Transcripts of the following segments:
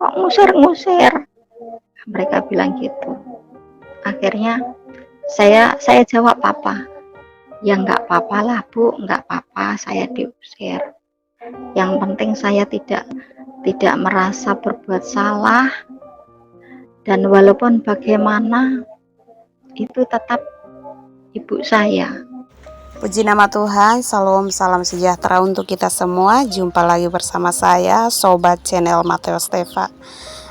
kok ngusir-ngusir, mereka bilang gitu. Akhirnya saya jawab apa, ya nggak apa-apa lah Bu, nggak apa-apa saya diusir, yang penting saya tidak merasa berbuat salah, dan walaupun bagaimana itu tetap ibu saya. Puji nama Tuhan, salam sejahtera untuk kita semua. Jumpa lagi bersama saya, Sobat Channel Mateo Steva.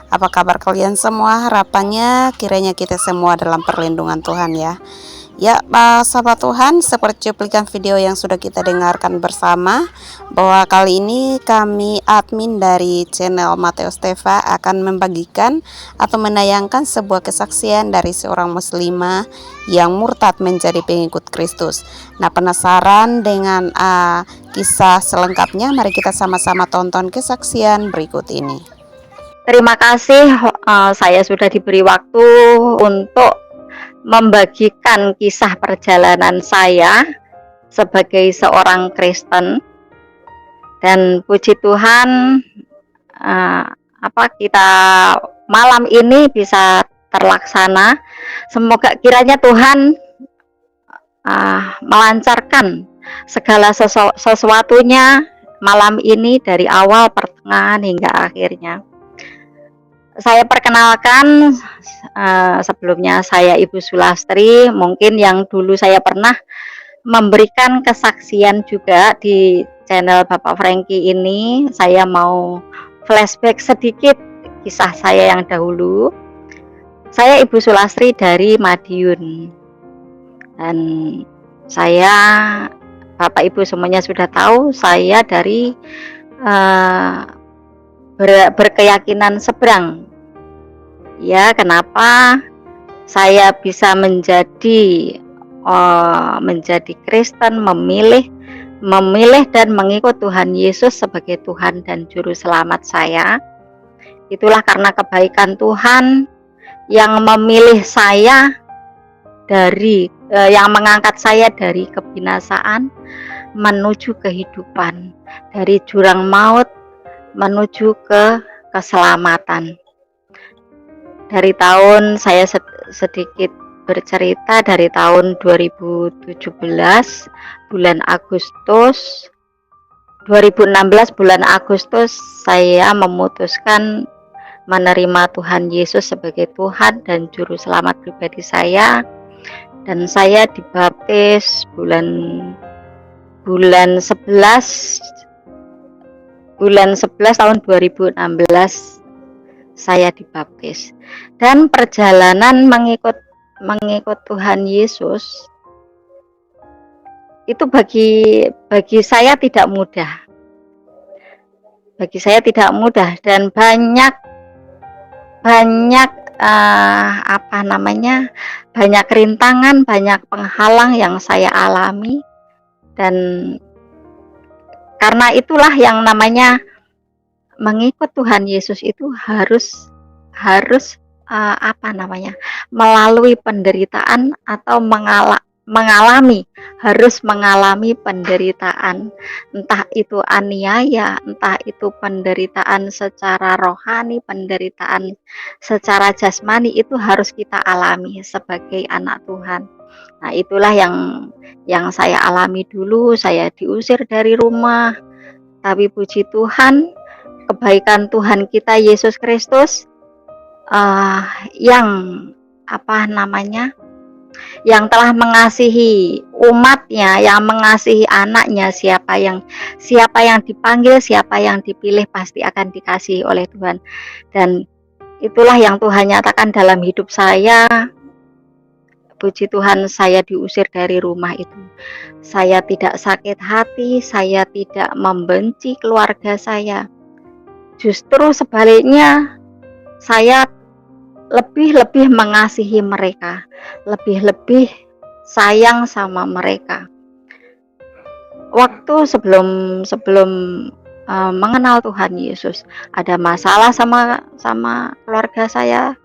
Apa kabar kalian semua? Harapannya kiranya kita semua dalam perlindungan Tuhan ya. Ya, sahabat Tuhan, seperti cuplikan video yang sudah kita dengarkan bersama, bahwa kali ini kami admin dari channel Mateo Steva akan membagikan atau menayangkan sebuah kesaksian dari seorang muslimah yang murtad menjadi pengikut Kristus. Nah, penasaran dengan kisah selengkapnya? Mari kita sama-sama tonton kesaksian berikut ini. Terima kasih, saya sudah diberi waktu untuk membagikan kisah perjalanan saya sebagai seorang Kristen, dan puji Tuhan kita malam ini bisa terlaksana. Semoga kiranya Tuhan melancarkan segala sesuatunya malam ini dari awal, pertengahan hingga akhirnya. Saya perkenalkan, sebelumnya saya Ibu Sulastri. Mungkin yang dulu saya pernah memberikan kesaksian juga di channel Bapak Franky ini. Saya mau flashback sedikit kisah saya yang dahulu. Saya Ibu Sulastri dari Madiun, dan saya, Bapak Ibu semuanya sudah tahu, saya dari berkeyakinan seberang. Ya, kenapa saya bisa menjadi Kristen, memilih dan mengikut Tuhan Yesus sebagai Tuhan dan Juru Selamat saya? Itulah karena kebaikan Tuhan yang memilih saya yang mengangkat saya dari kebinasaan menuju kehidupan, dari jurang maut menuju ke keselamatan. Dari tahun, saya sedikit bercerita, dari tahun 2017 bulan Agustus, 2016 bulan Agustus, saya memutuskan menerima Tuhan Yesus sebagai Tuhan dan Juru Selamat pribadi saya, dan saya dibaptis bulan 11 tahun 2016 saya dibaptis. Dan perjalanan mengikut Tuhan Yesus itu bagi saya tidak mudah. Bagi saya tidak mudah, dan banyak banyak rintangan, banyak penghalang yang saya alami. Dan karena itulah yang namanya mengikut Tuhan Yesus itu harus melalui penderitaan atau harus mengalami penderitaan, entah itu aniaya, entah itu penderitaan secara rohani, penderitaan secara jasmani, itu harus kita alami sebagai anak Tuhan. Nah, itulah yang saya alami dulu. Saya diusir dari rumah, tapi puji Tuhan, kebaikan Tuhan kita Yesus Kristus yang telah mengasihi umatnya, yang mengasihi anaknya. Siapa yang dipanggil, siapa yang dipilih pasti akan dikasihi oleh Tuhan. Dan itulah yang Tuhan nyatakan dalam hidup saya. Puji Tuhan, saya diusir dari rumah itu. Saya tidak sakit hati, saya tidak membenci keluarga saya. Justru sebaliknya, saya lebih mengasihi mereka, lebih sayang sama mereka. Waktu sebelum mengenal Tuhan Yesus, ada masalah sama keluarga saya.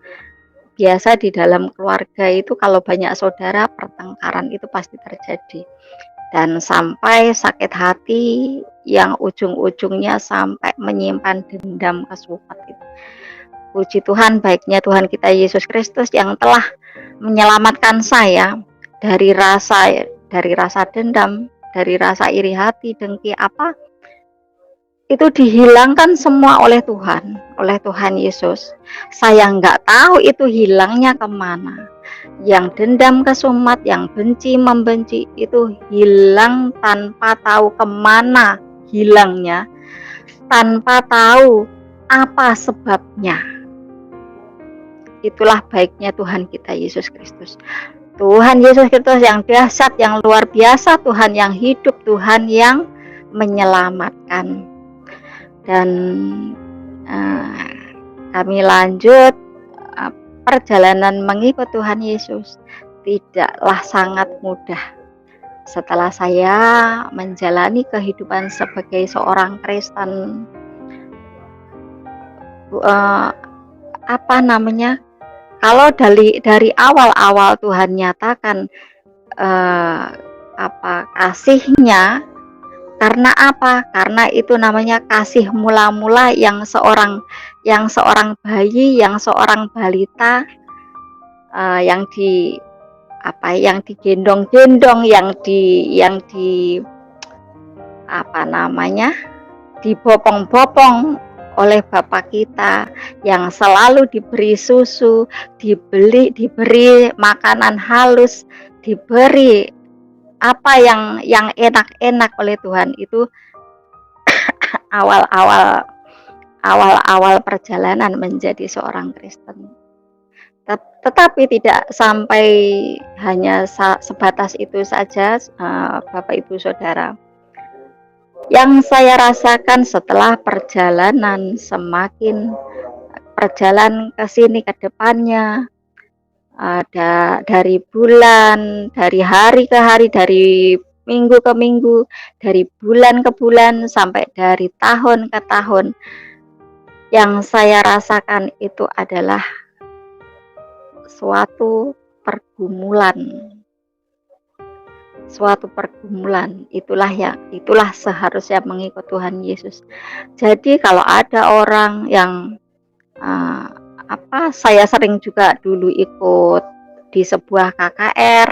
Biasa di dalam keluarga itu kalau banyak saudara, pertengkaran itu pasti terjadi. Dan sampai sakit hati yang ujung-ujungnya sampai menyimpan dendam kesumat itu. Puji Tuhan, baiknya Tuhan kita Yesus Kristus yang telah menyelamatkan saya dari rasa dendam, dari rasa iri hati, dengki, apa itu dihilangkan semua oleh Tuhan Yesus. Saya nggak tahu itu hilangnya kemana. Yang dendam kesumat, yang benci membenci itu hilang tanpa tahu kemana hilangnya, tanpa tahu apa sebabnya. Itulah baiknya Tuhan kita Yesus Kristus. Tuhan Yesus Kristus yang dahsyat, yang luar biasa, Tuhan yang hidup, Tuhan yang menyelamatkan. Dan kami lanjut perjalanan mengikut Tuhan Yesus. Tidaklah sangat mudah. Setelah saya menjalani kehidupan sebagai seorang Kristen, kalau dari awal-awal Tuhan nyatakan kasih-Nya, karena apa? Karena itu namanya kasih mula-mula yang seorang bayi, yang seorang balita, yang digendong-gendong, yang dibopong-bopong oleh Bapak kita, yang selalu diberi susu, diberi makanan halus, diberi apa yang enak-enak oleh Tuhan. Itu awal perjalanan menjadi seorang Kristen. Tetapi tidak sampai hanya sebatas itu saja, Bapak Ibu Saudara. Yang saya rasakan setelah perjalanan ke sini ke depannya, dari hari ke hari, dari minggu ke minggu, dari bulan ke bulan, sampai dari tahun ke tahun, yang saya rasakan itu adalah suatu pergumulan. Itulah seharusnya mengikut Tuhan Yesus. Jadi kalau ada orang yang saya sering juga dulu ikut di sebuah KKR,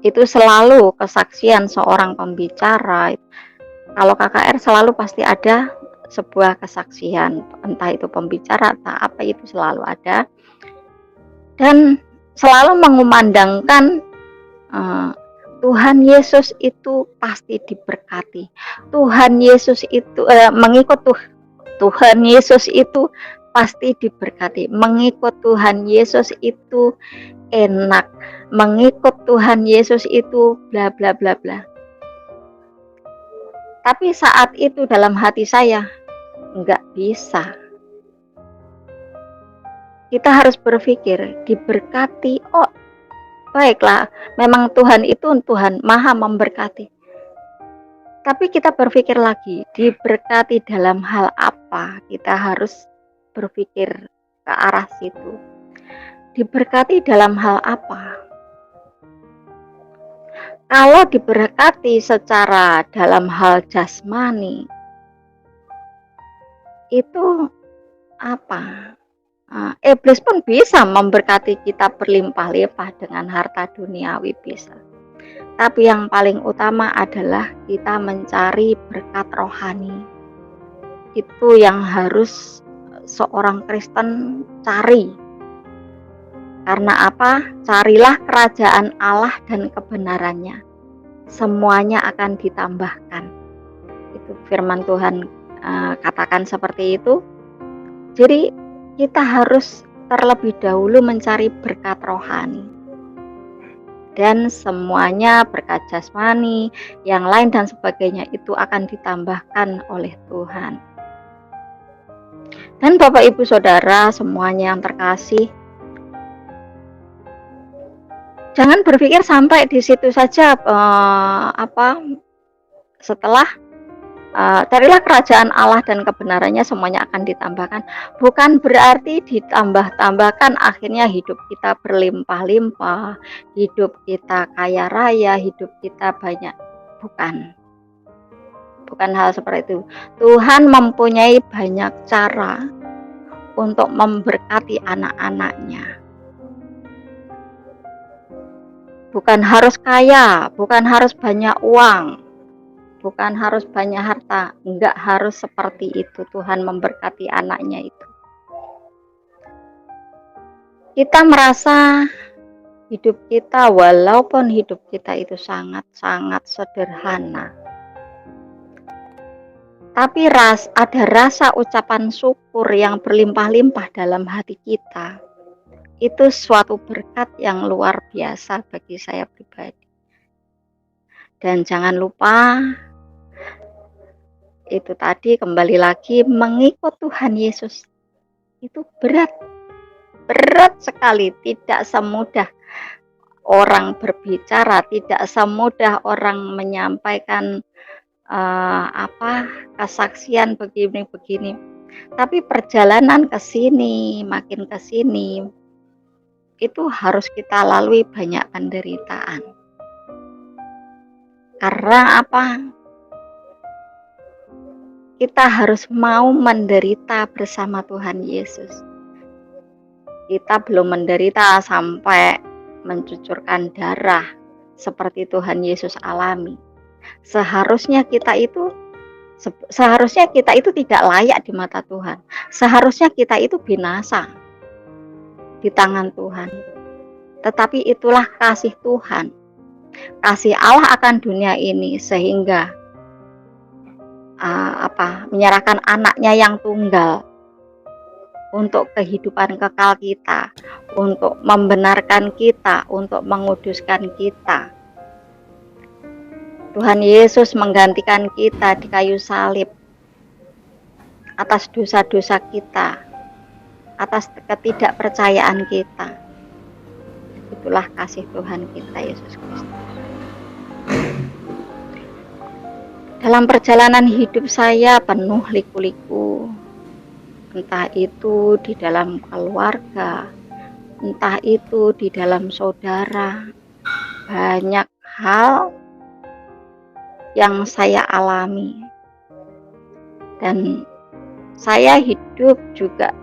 itu selalu kesaksian seorang pembicara. Kalau KKR selalu pasti ada sebuah kesaksian, entah itu pembicara atau apa, itu selalu ada, dan selalu mengumandangkan Tuhan Yesus itu pasti diberkati. Tuhan Yesus itu mengikut Tuhan Yesus itu pasti diberkati. Mengikut Tuhan Yesus itu enak. Mengikut Tuhan Yesus itu bla bla bla bla. Tapi saat itu dalam hati saya nggak bisa. Kita harus berpikir diberkati. Oh, baiklah, memang Tuhan itu Tuhan Maha memberkati. Tapi kita berpikir lagi, diberkati dalam hal apa? Kita harus berpikir ke arah situ. Diberkati dalam hal apa? Kalau diberkati secara dalam hal jasmani, itu apa? Iblis pun bisa memberkati kita berlimpah-limpah dengan harta duniawi, bisa. Tapi yang paling utama adalah kita mencari berkat rohani. Itu yang harus seorang Kristen cari. Karena apa? Carilah kerajaan Allah dan kebenarannya. Semuanya akan ditambahkan. Itu firman Tuhan katakan seperti itu. Jadi kita harus terlebih dahulu mencari berkat rohani. Dan semuanya berkat jasmani, yang lain dan sebagainya itu akan ditambahkan oleh Tuhan. Dan Bapak Ibu Saudara semuanya yang terkasih, jangan berpikir sampai di situ saja. Setelah carilah kerajaan Allah dan kebenarannya, semuanya akan ditambahkan. Bukan berarti ditambah-tambahkan akhirnya hidup kita berlimpah-limpah, hidup kita kaya raya, hidup kita banyak. Bukan hal seperti itu. Tuhan mempunyai banyak cara untuk memberkati anak-anaknya. Bukan harus kaya, bukan harus banyak uang, bukan harus banyak harta. Enggak harus seperti itu Tuhan memberkati anaknya itu. Kita merasa hidup kita, walaupun hidup kita itu sangat-sangat sederhana, tapi ada rasa ucapan syukur yang berlimpah-limpah dalam hati kita. Itu suatu berkat yang luar biasa bagi saya pribadi. Dan jangan lupa, itu tadi kembali lagi, mengikut Tuhan Yesus itu berat sekali. Tidak semudah orang berbicara, tidak semudah orang menyampaikan kesaksian begini-begini. Tapi perjalanan ke sini, makin ke sini, itu harus kita lalui banyak penderitaan. Karena apa? Kita harus mau menderita bersama Tuhan Yesus. Kita belum menderita sampai mencucurkan darah seperti Tuhan Yesus alami. Seharusnya kita itu tidak layak di mata Tuhan. Seharusnya kita itu binasa di tangan Tuhan. Tetapi itulah kasih Tuhan, kasih Allah akan dunia ini, sehingga menyerahkan anaknya yang tunggal untuk kehidupan kekal kita, untuk membenarkan kita, untuk menguduskan kita. Tuhan Yesus menggantikan kita di kayu salib atas dosa-dosa kita, atas ketidakpercayaan kita. Itulah kasih Tuhan kita Yesus Kristus. Dalam perjalanan hidup saya penuh liku-liku, entah itu di dalam keluarga, entah itu di dalam saudara. Banyak hal yang saya alami, dan saya hidup juga,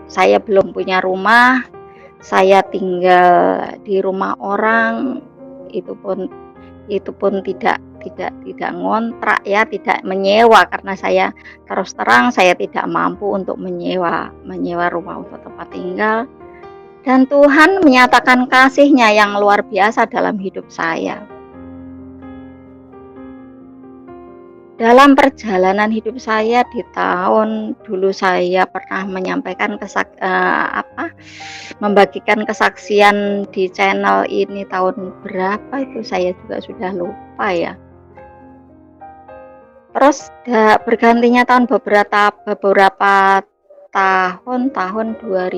saya belum punya rumah, saya tinggal di rumah orang, itu pun tidak ngontrak ya, tidak menyewa, karena saya terus terang saya tidak mampu untuk menyewa rumah untuk tempat tinggal. Dan Tuhan menyatakan kasih-Nya yang luar biasa dalam hidup saya. Dalam perjalanan hidup saya di tahun dulu, saya pernah menyampaikan membagikan kesaksian di channel ini tahun berapa itu, saya juga sudah lupa ya. Terus bergantinya tahun beberapa tahun 2022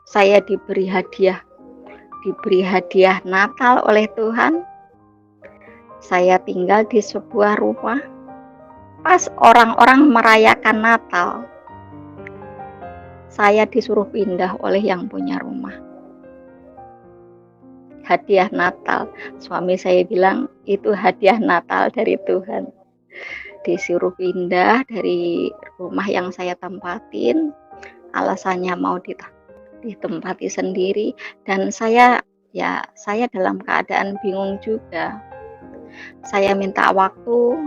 saya diberi hadiah Natal oleh Tuhan. Saya tinggal di sebuah rumah, pas orang-orang merayakan Natal, saya disuruh pindah oleh yang punya rumah. Hadiah Natal, suami saya bilang itu hadiah Natal dari Tuhan. Disuruh pindah dari rumah yang saya tempatin, alasannya mau ditempati sendiri, dan saya dalam keadaan bingung juga. Saya minta waktu,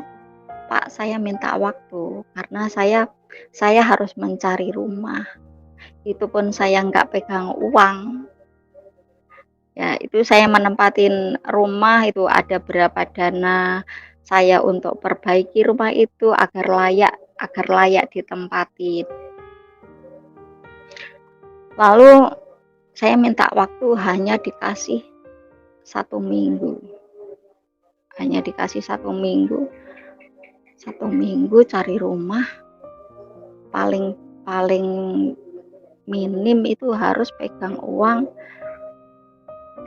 Pak, saya minta waktu, karena saya harus mencari rumah. Itu pun saya nggak pegang uang. Ya, itu saya menempatin rumah itu ada berapa dana saya untuk perbaiki rumah itu agar layak ditempatin. Lalu saya minta waktu, hanya dikasih 1 minggu. Hanya dikasih 1 minggu. 1 minggu cari rumah, paling minim itu harus pegang uang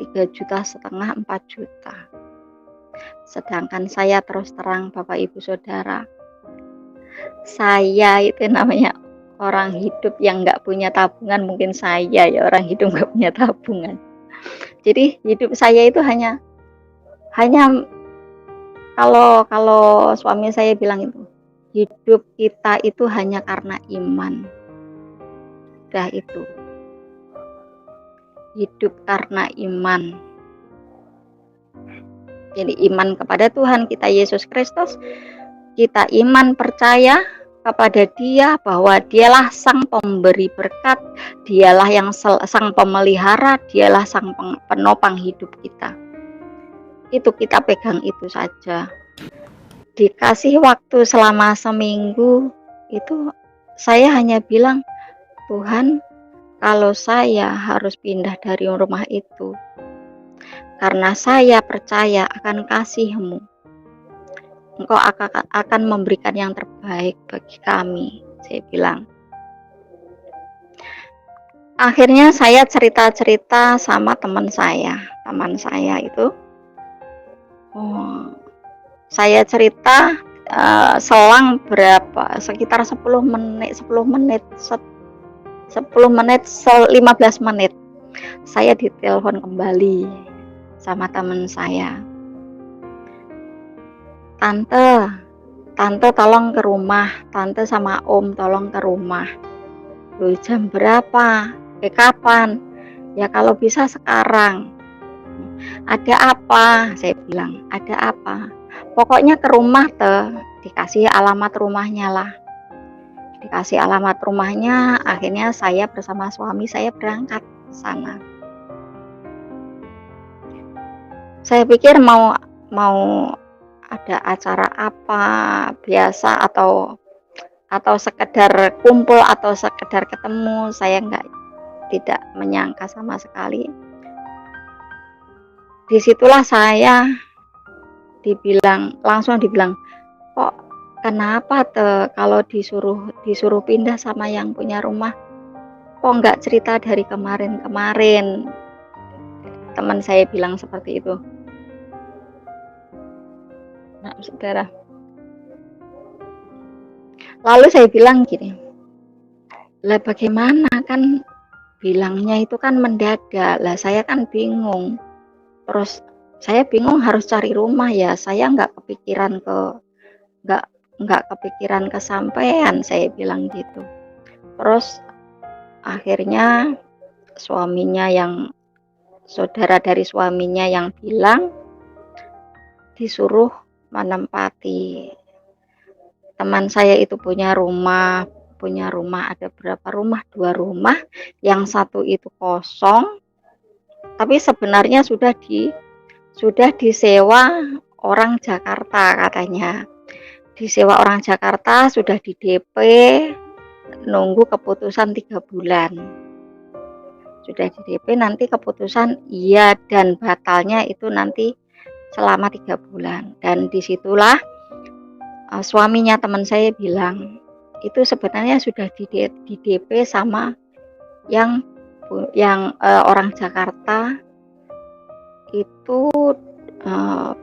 3,5 juta, 4 juta. Sedangkan saya terus terang Bapak Ibu Saudara, saya itu namanya orang hidup yang nggak punya tabungan. Mungkin saya ya orang hidup nggak punya tabungan. Jadi hidup saya itu hanya Kalau kalau suami saya bilang itu, hidup kita itu hanya karena iman. Udah itu, hidup karena iman. Jadi iman kepada Tuhan kita Yesus Kristus, kita iman percaya kepada Dia bahwa Dialah sang pemberi berkat, Dialah yang sang pemelihara, Dialah sang penopang hidup kita. Itu kita pegang itu saja. Dikasih waktu selama seminggu, itu saya hanya bilang, Tuhan, kalau saya harus pindah dari rumah itu, karena saya percaya akan kasih-Mu, Engkau akan memberikan yang terbaik bagi kami, saya bilang. Akhirnya saya cerita-cerita sama teman saya itu, saya cerita selang berapa, sekitar 10 menit, 15 menit, saya ditelepon kembali sama teman saya. Tante tolong ke rumah, tante sama om tolong ke rumah. Loh, jam berapa? Kapan? Ya kalau bisa sekarang. Ada apa? Saya bilang, ada apa? Pokoknya ke rumah dikasih alamat rumahnya lah. Dikasih alamat rumahnya, akhirnya saya bersama suami saya berangkat ke sana. Saya pikir mau ada acara apa biasa atau sekedar kumpul atau sekedar ketemu, saya tidak menyangka sama sekali. Disitulah saya langsung dibilang, kok kenapa kalau disuruh pindah sama yang punya rumah, kok nggak cerita dari kemarin. Teman saya bilang seperti itu. Nah, saudara. Lalu saya bilang gini, lah bagaimana, kan bilangnya itu kan mendadak, lah saya kan bingung. Terus saya bingung harus cari rumah, ya saya nggak kepikiran kesampean, saya bilang gitu. Terus akhirnya saudara dari suaminya yang bilang disuruh menempati. Teman saya itu punya rumah ada berapa rumah? 2 rumah, yang satu itu kosong, tapi sebenarnya sudah disewa orang Jakarta katanya. Disewa orang Jakarta, sudah di DP, nunggu keputusan 3 bulan. Sudah di DP, nanti keputusan iya dan batalnya itu nanti selama 3 bulan. Dan disitulah suaminya teman saya bilang, itu sebenarnya sudah di DP sama yang orang Jakarta itu 25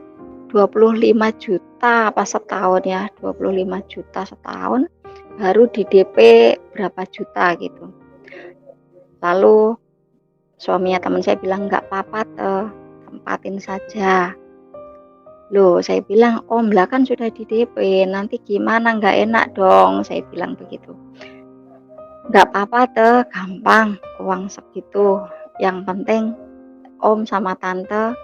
juta apa setahun ya, 25 juta setahun, baru di DP berapa juta gitu. Lalu suaminya teman saya bilang, nggak apa-apa tempatin saja. Loh, saya bilang, om lah kan sudah di DP, nanti gimana, nggak enak dong, saya bilang begitu. Nggak apa-apa gampang, uang segitu, yang penting om sama tante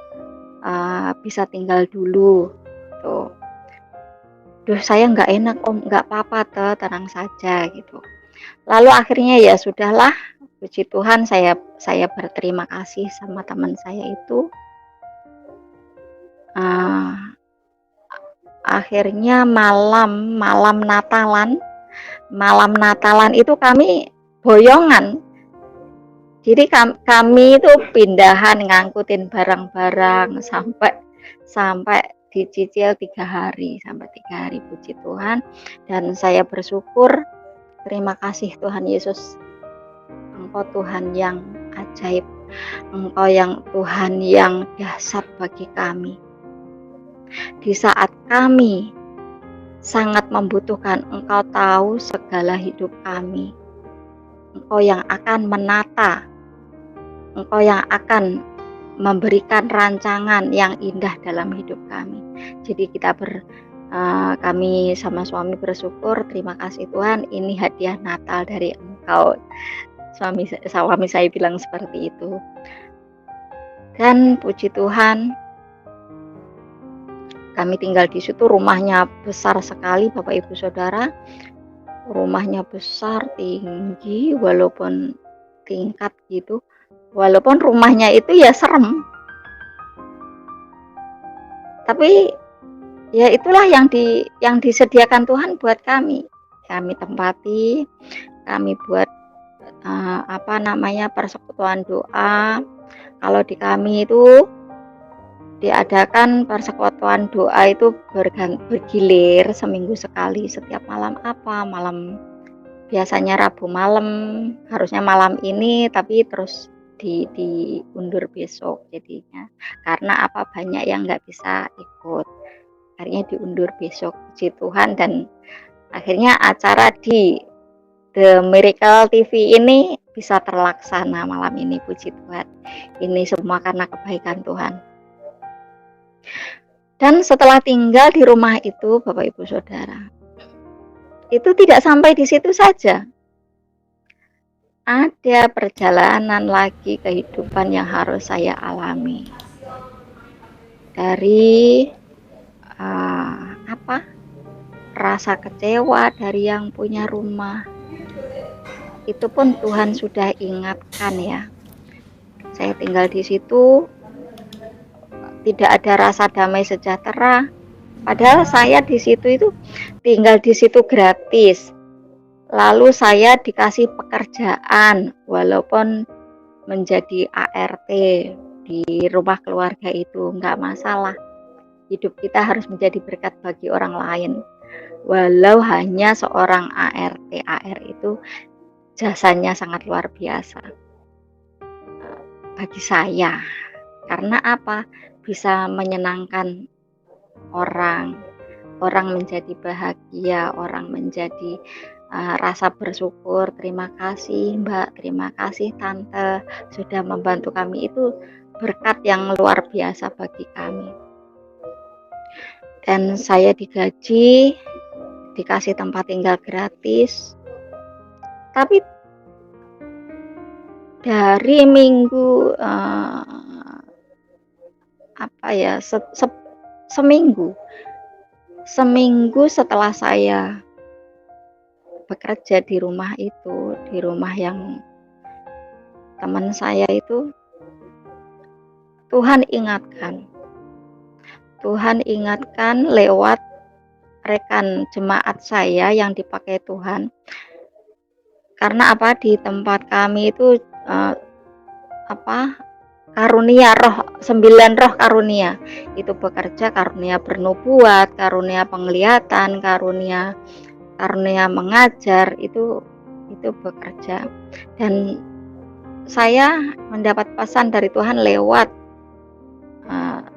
bisa tinggal dulu tuh. Duh, saya nggak enak om, nggak apa-apa tenang saja gitu. Lalu akhirnya ya sudahlah, puji Tuhan, saya berterima kasih sama teman saya itu. Akhirnya malam Natalan itu kami boyongan. Jadi kami itu pindahan ngangkutin barang-barang sampai dicicil 3 hari, puji Tuhan. Dan saya bersyukur, terima kasih Tuhan Yesus, Engkau Tuhan yang ajaib, Engkau yang Tuhan yang dahsyat bagi kami. Di saat kami sangat membutuhkan, Engkau tahu segala hidup kami. Engkau yang akan menata, Engkau yang akan memberikan rancangan yang indah dalam hidup kami. Jadi kami sama suami bersyukur, terima kasih Tuhan, ini hadiah Natal dari Engkau. Suami saya bilang seperti itu. Dan puji Tuhan, kami tinggal di situ, rumahnya besar sekali Bapak Ibu Saudara. Rumahnya besar, tinggi, walaupun tingkat gitu. Walaupun rumahnya itu ya serem. Tapi ya itulah yang disediakan Tuhan buat kami. Kami tempati, kami buat persekutuan doa. Kalau di kami itu diadakan persekutuan doa itu bergilir seminggu sekali. Setiap malam biasanya Rabu malam, harusnya malam ini tapi terus diundur besok jadinya. Karena banyak yang nggak bisa ikut. Akhirnya diundur besok, puji Tuhan, dan akhirnya acara di The Miracle TV ini bisa terlaksana malam ini, puji Tuhan. Ini semua karena kebaikan Tuhan. Dan setelah tinggal di rumah itu, Bapak Ibu Saudara, itu tidak sampai di situ saja. Ada perjalanan lagi kehidupan yang harus saya alami. Dari rasa kecewa dari yang punya rumah, itu pun Tuhan sudah ingatkan ya. Saya tinggal di situ, tidak ada rasa damai sejahtera. Padahal saya di situ itu tinggal di situ gratis. Lalu saya dikasih pekerjaan, walaupun menjadi ART di rumah keluarga itu nggak masalah. Hidup kita harus menjadi berkat bagi orang lain. Walau hanya seorang ART, AR itu jasanya sangat luar biasa bagi saya. Karena bisa menyenangkan orang menjadi bahagia, orang menjadi rasa bersyukur. Terima kasih Mbak, terima kasih Tante sudah membantu kami, itu berkat yang luar biasa bagi kami. Dan saya digaji, dikasih tempat tinggal gratis. Tapi dari minggu seminggu setelah saya bekerja di rumah itu, di rumah yang teman saya itu, Tuhan ingatkan lewat rekan jemaat saya yang dipakai Tuhan. Karena di tempat kami itu karunia roh, 9 roh karunia itu bekerja, karunia bernubuat, karunia penglihatan, karunia mengajar, itu bekerja. Dan saya mendapat pesan dari Tuhan lewat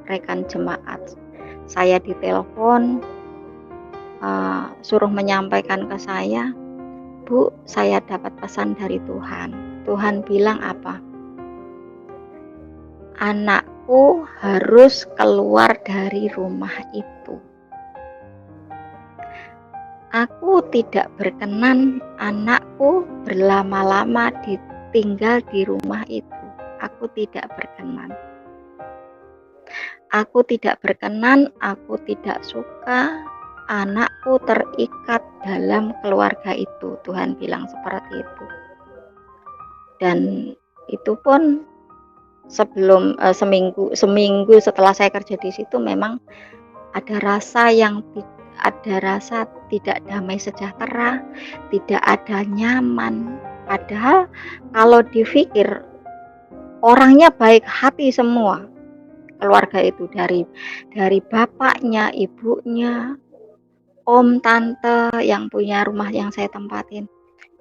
rekan jemaat. Saya ditelepon, suruh menyampaikan ke saya, Bu, saya dapat pesan dari Tuhan. Tuhan bilang anakku harus keluar dari rumah itu. Aku tidak berkenan anakku berlama-lama tinggal di rumah itu. Aku tidak berkenan. Aku tidak berkenan, aku tidak suka anakku terikat dalam keluarga itu. Tuhan bilang seperti itu. Dan itu pun seminggu setelah saya kerja di situ, memang ada rasa tidak damai sejahtera, tidak ada nyaman. Padahal kalau dipikir orangnya baik hati semua, keluarga itu, dari bapaknya, ibunya, om, tante yang punya rumah yang saya tempatin,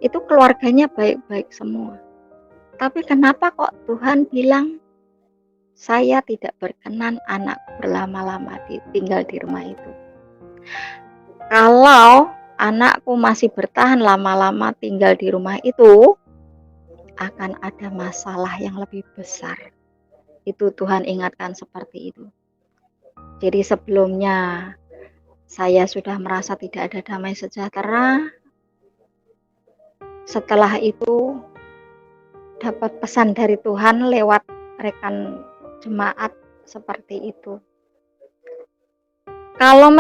itu keluarganya baik-baik semua. Tapi kenapa kok Tuhan bilang saya tidak berkenan anak berlama-lama tinggal di rumah itu? Kalau anakku masih bertahan lama-lama tinggal di rumah itu, akan ada masalah yang lebih besar. Itu Tuhan ingatkan seperti itu. Jadi sebelumnya saya sudah merasa tidak ada damai sejahtera. Setelah itu dapat pesan dari Tuhan lewat rekan jemaat seperti itu. Kalau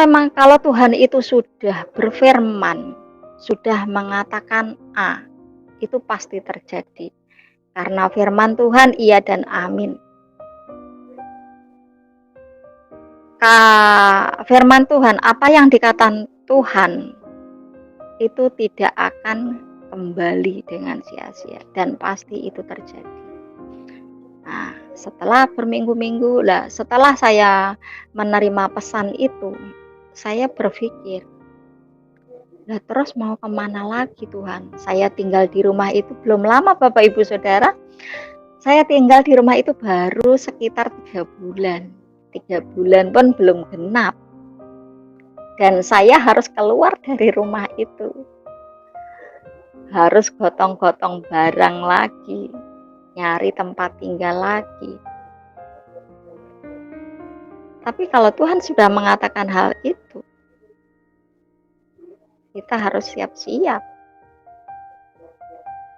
Tuhan itu sudah berfirman, sudah mengatakan A, itu pasti terjadi. Karena firman Tuhan iya dan amin. Firman Tuhan, apa yang dikatakan Tuhan itu tidak akan kembali dengan sia-sia dan pasti itu terjadi. Nah, setelah berminggu-minggu setelah saya menerima pesan itu, saya berpikir, terus mau kemana lagi Tuhan? Saya tinggal di rumah itu belum lama Bapak Ibu Saudara. Saya tinggal di rumah itu baru sekitar 3 bulan. 3 bulan pun belum genap. Dan saya harus keluar dari rumah itu. Harus gotong-gotong barang lagi. Nyari tempat tinggal lagi. Tapi kalau Tuhan sudah mengatakan hal itu, kita harus siap-siap.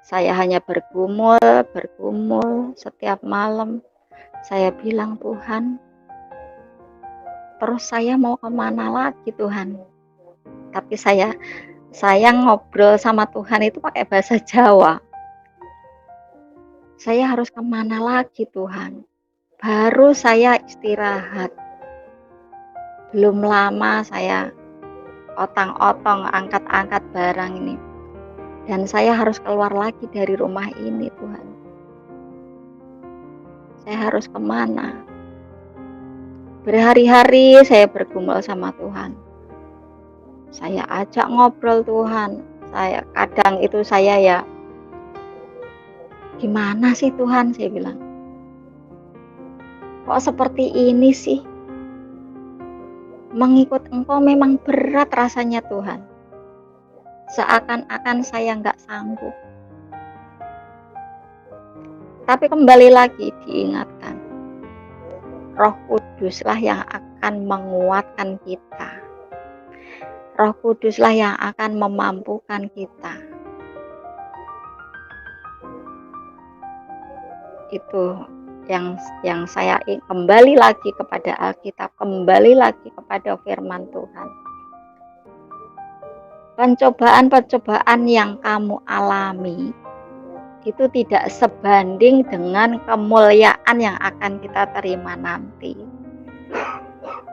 Saya hanya bergumul setiap malam. Saya bilang, Tuhan, terus saya mau kemana lagi Tuhan? Tapi saya ngobrol sama Tuhan itu pakai bahasa Jawa. Saya harus kemana lagi Tuhan? Baru saya istirahat. Belum lama saya otang-otong angkat-angkat barang ini. Dan saya harus keluar lagi dari rumah ini Tuhan. Saya harus kemana? Berhari-hari saya bergumul sama Tuhan. Saya ajak ngobrol Tuhan. Kadang itu saya ya, gimana sih Tuhan, saya bilang. Kok seperti ini sih? Mengikut Engkau memang berat rasanya Tuhan. Seakan-akan saya nggak sanggup. Tapi kembali lagi diingatkan, Roh Kuduslah yang akan menguatkan kita. Roh Kuduslah yang akan memampukan kita. Itu yang saya kembali lagi kepada Alkitab, kembali lagi kepada firman Tuhan. Pencobaan-pencobaan yang kamu alami itu tidak sebanding dengan kemuliaan yang akan kita terima nanti.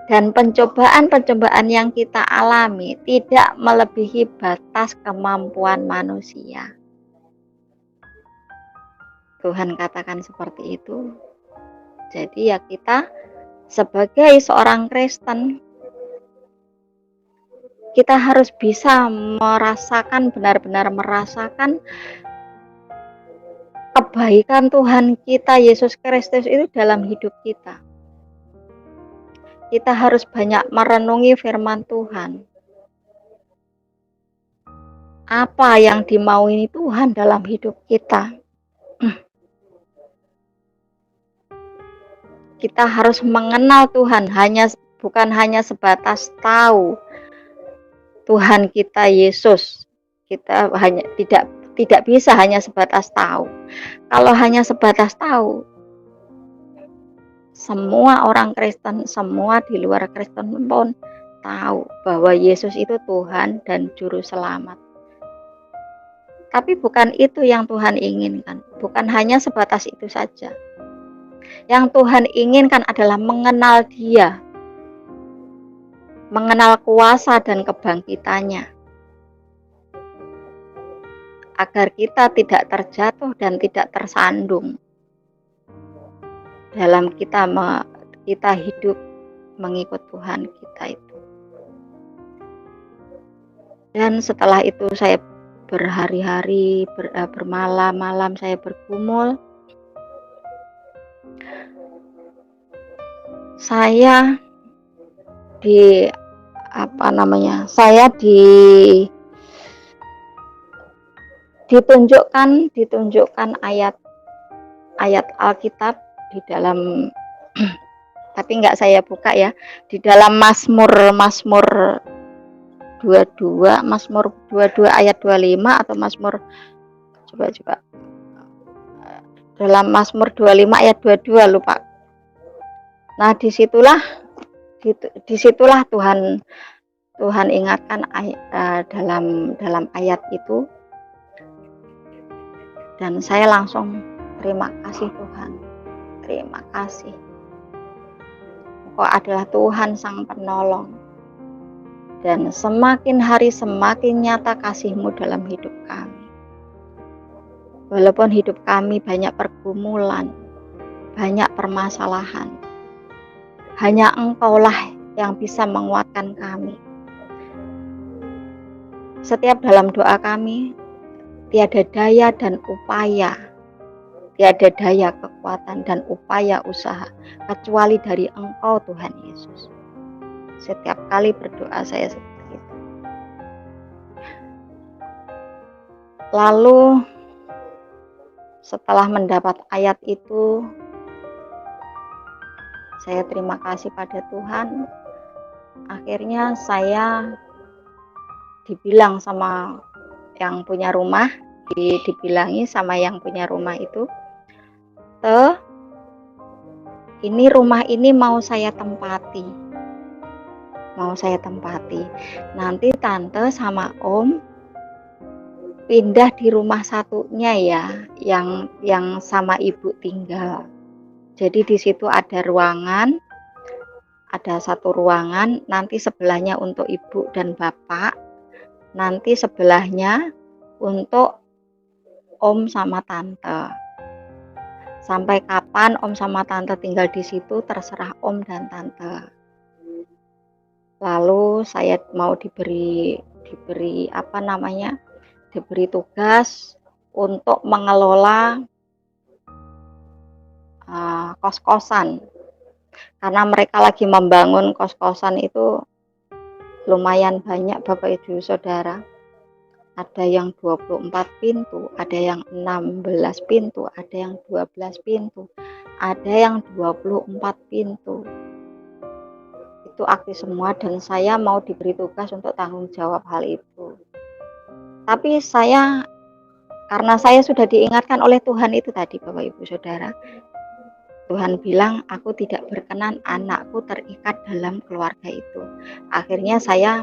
Dan pencobaan-pencobaan yang kita alami tidak melebihi batas kemampuan manusia. Tuhan katakan seperti itu. Jadi ya kita sebagai seorang Kristen, kita harus bisa merasakan, benar-benar merasakan kebaikan Tuhan kita Yesus Kristus itu dalam hidup kita. Kita harus banyak merenungi firman Tuhan. Apa yang dimaui Tuhan dalam hidup kita? Kita harus mengenal Tuhan, bukan hanya sebatas tahu Tuhan kita Yesus. Kita hanya tidak bisa hanya sebatas tahu. Kalau hanya sebatas tahu, semua orang Kristen, semua di luar Kristen pun tahu bahwa Yesus itu Tuhan dan Juru Selamat. Tapi bukan itu yang Tuhan inginkan, bukan hanya sebatas itu saja. Yang Tuhan inginkan adalah mengenal Dia, mengenal kuasa dan kebangkitannya, agar kita tidak terjatuh dan tidak tersandung dalam kita hidup mengikut Tuhan kita itu. Dan setelah itu saya berhari-hari, bermalam-malam saya bergumul. Saya ditunjukkan ayat Alkitab di dalam tapi nggak saya buka ya, di dalam Mazmur 22 ayat 25 atau coba dalam Mazmur 25 ayat 22 lupa. Nah, disitulah Tuhan ingatkan dalam ayat itu, dan saya langsung terima kasih Tuhan, terima kasih. Engkau adalah Tuhan sang penolong, dan semakin hari semakin nyata kasih-Mu dalam hidup kami. Walaupun hidup kami banyak pergumulan, banyak permasalahan, hanya Engkaulah yang bisa menguatkan kami. Setiap dalam doa kami, tiada daya dan upaya, tiada daya kekuatan dan upaya usaha, kecuali dari Engkau Tuhan Yesus. Setiap kali berdoa saya seperti itu. Lalu setelah mendapat ayat itu, saya terima kasih pada Tuhan. Akhirnya saya dibilang sama yang punya rumah, dibilangi sama yang punya rumah itu, ini rumah ini mau saya tempati. Nanti tante sama om pindah di rumah satunya ya, yang sama ibu tinggal. Jadi di situ ada satu ruangan, nanti sebelahnya untuk ibu dan bapak, nanti sebelahnya untuk om sama tante. Sampai kapan om sama tante tinggal di situ terserah om dan tante. Lalu saya mau diberi tugas untuk mengelola kos-kosan, karena mereka lagi membangun kos-kosan itu lumayan banyak Bapak Ibu Saudara. Ada yang 24 pintu, ada yang 16 pintu, ada yang 12 pintu, ada yang 24 pintu. Itu aktif semua, dan saya mau diberi tugas untuk tanggung jawab hal itu. Tapi karena saya sudah diingatkan oleh Tuhan itu tadi Bapak Ibu Saudara, Tuhan bilang aku tidak berkenan anakku terikat dalam keluarga itu. Akhirnya saya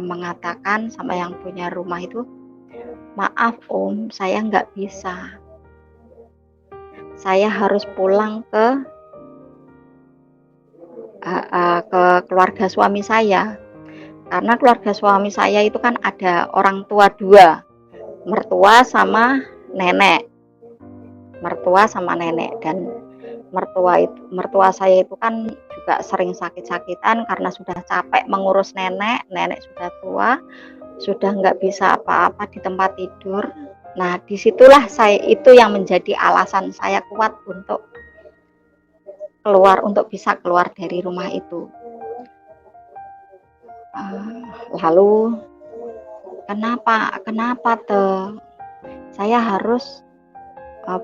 mengatakan sama yang punya rumah itu, maaf om, saya nggak bisa, saya harus pulang ke keluarga suami saya, karena keluarga suami saya itu kan ada orang tua dua, mertua sama nenek, dan mertua saya itu kan juga sering sakit-sakitan karena sudah capek mengurus nenek sudah tua, sudah nggak bisa apa-apa di tempat tidur. Nah, disitulah itu yang menjadi alasan saya kuat untuk bisa keluar dari rumah itu. Lalu kenapa saya harus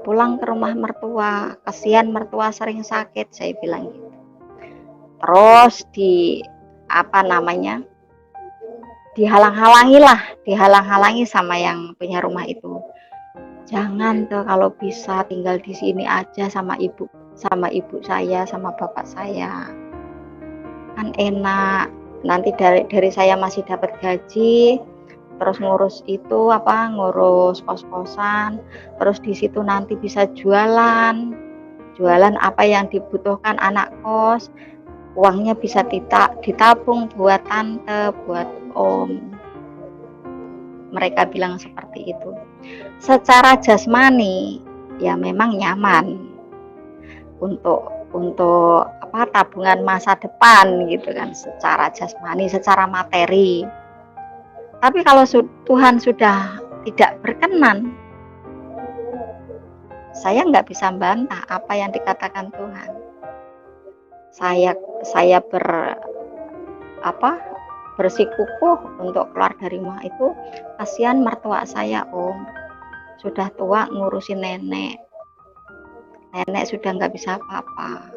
pulang ke rumah mertua, kasihan mertua sering sakit, saya bilang gitu. Terus dihalang-halangi sama yang punya rumah itu. Jangan kalau bisa tinggal di sini aja sama ibu saya, sama bapak saya, kan enak, nanti dari saya masih dapat gaji, terus ngurus kos-kosan, terus di situ nanti bisa jualan apa yang dibutuhkan anak kos, uangnya bisa ditabung buat tante, buat om. Mereka bilang seperti itu. Secara jasmani ya memang nyaman untuk tabungan masa depan gitu kan, secara jasmani, secara materi. Tapi kalau Tuhan sudah tidak berkenan, saya nggak bisa bantah apa yang dikatakan Tuhan. Saya bersikukuh untuk keluar dari rumah itu. Kasihan mertua saya om, sudah tua ngurusin nenek. Nenek sudah nggak bisa apa-apa.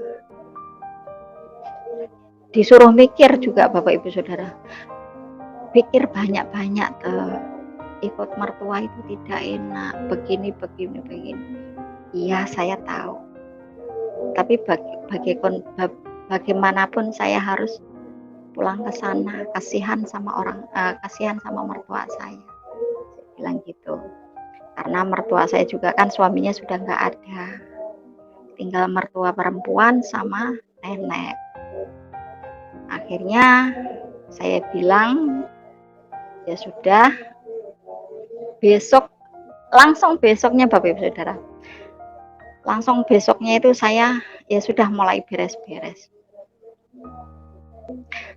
Disuruh mikir juga Bapak Ibu Saudara. Pikir banyak-banyak ikut mertua itu tidak enak, begini. Iya, saya tahu. Tapi bagaimanapun saya harus pulang ke sana, kasihan sama mertua saya bilang gitu. Karena mertua saya juga kan suaminya sudah nggak ada, tinggal mertua perempuan sama nenek. Akhirnya saya bilang ya sudah, langsung besoknya Bapak Ibu Saudara, langsung besoknya itu saya ya sudah mulai beres-beres.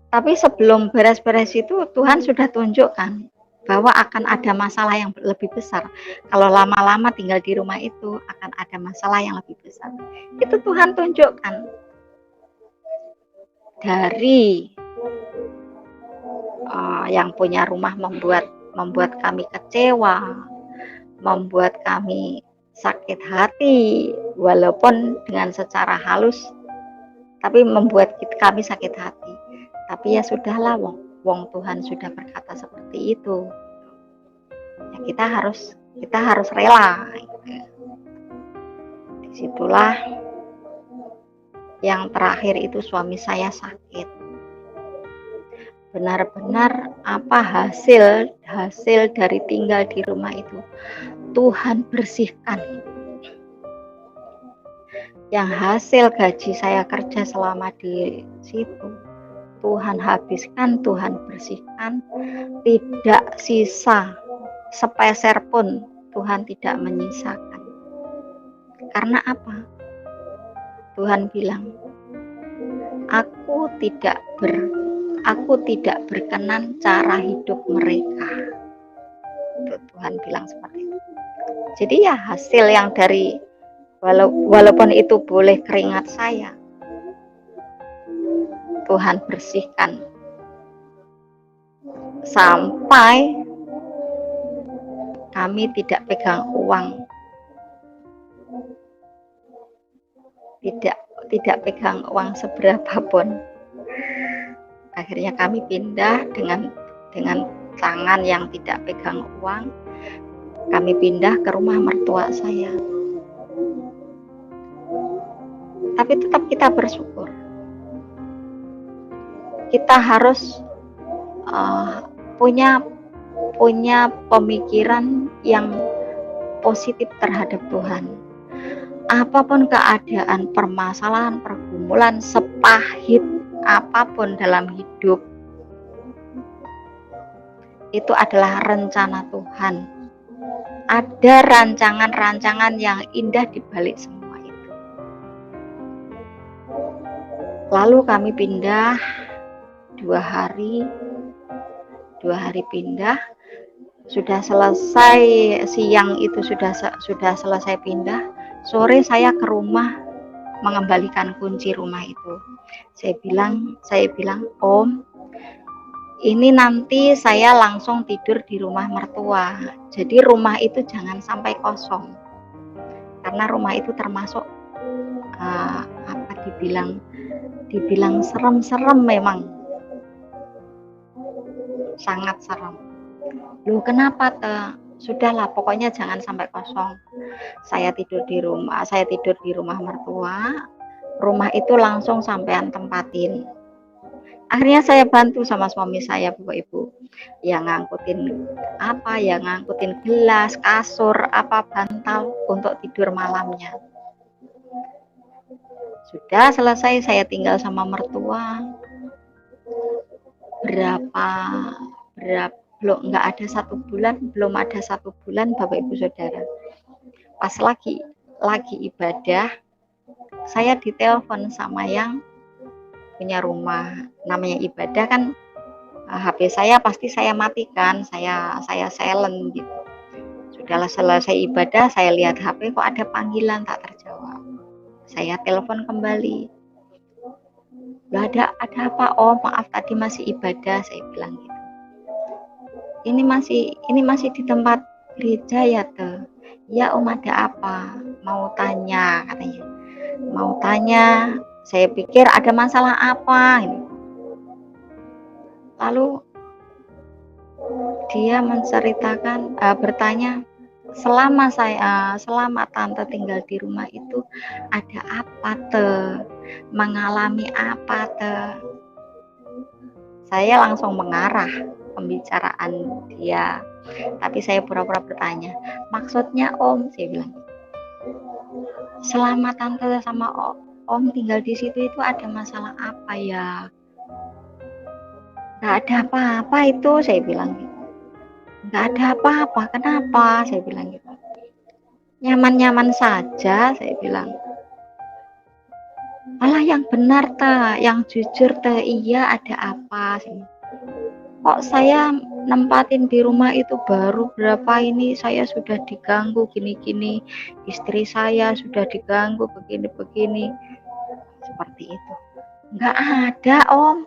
Tapi sebelum beres-beres itu Tuhan sudah tunjukkan bahwa akan ada masalah yang lebih besar. Kalau lama-lama tinggal di rumah itu akan ada masalah yang lebih besar. Itu Tuhan tunjukkan. Dari yang punya rumah membuat kami kecewa, membuat kami sakit hati, walaupun dengan secara halus, tapi membuat kami sakit hati. Tapi ya sudahlah, wong Tuhan sudah berkata seperti itu. Ya kita harus rela. Disitulah yang terakhir itu suami saya sakit. Benar-benar apa hasil dari tinggal di rumah itu Tuhan bersihkan. Yang hasil gaji saya kerja selama di situ Tuhan habiskan, Tuhan bersihkan, tidak sisa sepeser pun Tuhan tidak menyisakan. Karena apa? Tuhan bilang, aku tidak berkenan cara hidup mereka. Tuhan bilang seperti itu. Jadi ya hasil yang dari walaupun itu boleh keringat saya, Tuhan bersihkan sampai kami tidak pegang uang, tidak pegang uang seberapa pun. Akhirnya kami pindah dengan tangan yang tidak pegang uang, kami pindah ke rumah mertua saya. Tapi tetap kita bersyukur. Kita harus punya pemikiran yang positif terhadap Tuhan. Apapun keadaan, permasalahan, pergumulan, sepahit apapun dalam hidup, itu adalah rencana Tuhan. Ada rancangan-rancangan yang indah di balik semua itu. Lalu kami pindah 2 hari pindah, sudah selesai siang itu sudah selesai pindah, sore saya ke rumah mengembalikan kunci rumah itu. Saya bilang, Om, ini nanti saya langsung tidur di rumah mertua. Jadi rumah itu jangan sampai kosong. Karena rumah itu termasuk dibilang serem-serem memang. Sangat serem. Loh kenapa Sudahlah, pokoknya jangan sampai kosong. Saya tidur di rumah mertua. Rumah itu langsung sampean tempatin. Akhirnya saya bantu sama suami saya, Bapak Ibu, yang ngangkutin gelas, kasur, bantal untuk tidur malamnya. Sudah selesai, saya tinggal sama mertua. Belum ada 1 bulan Bapak Ibu Saudara. Pas lagi ibadah, saya ditelepon sama yang punya rumah. Namanya ibadah kan, HP saya pasti saya matikan, saya silent gitu. Sudahlah selesai ibadah, saya lihat HP kok ada panggilan tak terjawab. Saya telepon kembali. Ada apa? Oh maaf tadi masih ibadah, saya bilang gitu. Ini masih di tempat gereja ya "Ya Om, ada apa? Mau tanya," katanya. "Mau tanya." Saya pikir ada masalah apa ini. Lalu dia bertanya, selama tante tinggal di rumah itu ada apa mengalami apa Saya langsung mengarah pembicaraan dia, tapi saya pura-pura bertanya, maksudnya Om, saya bilang, selama tante sama Om tinggal di situ itu ada masalah apa ya? Nggak ada apa-apa itu, saya bilang gitu. Nggak ada apa-apa, kenapa? Saya bilang gitu. Nyaman-nyaman saja, saya bilang. Malah yang benar yang jujur iya ada apa? Kok saya nempatin di rumah itu baru berapa ini saya sudah diganggu gini-gini, istri saya sudah diganggu begini-begini, seperti itu. Nggak ada Om,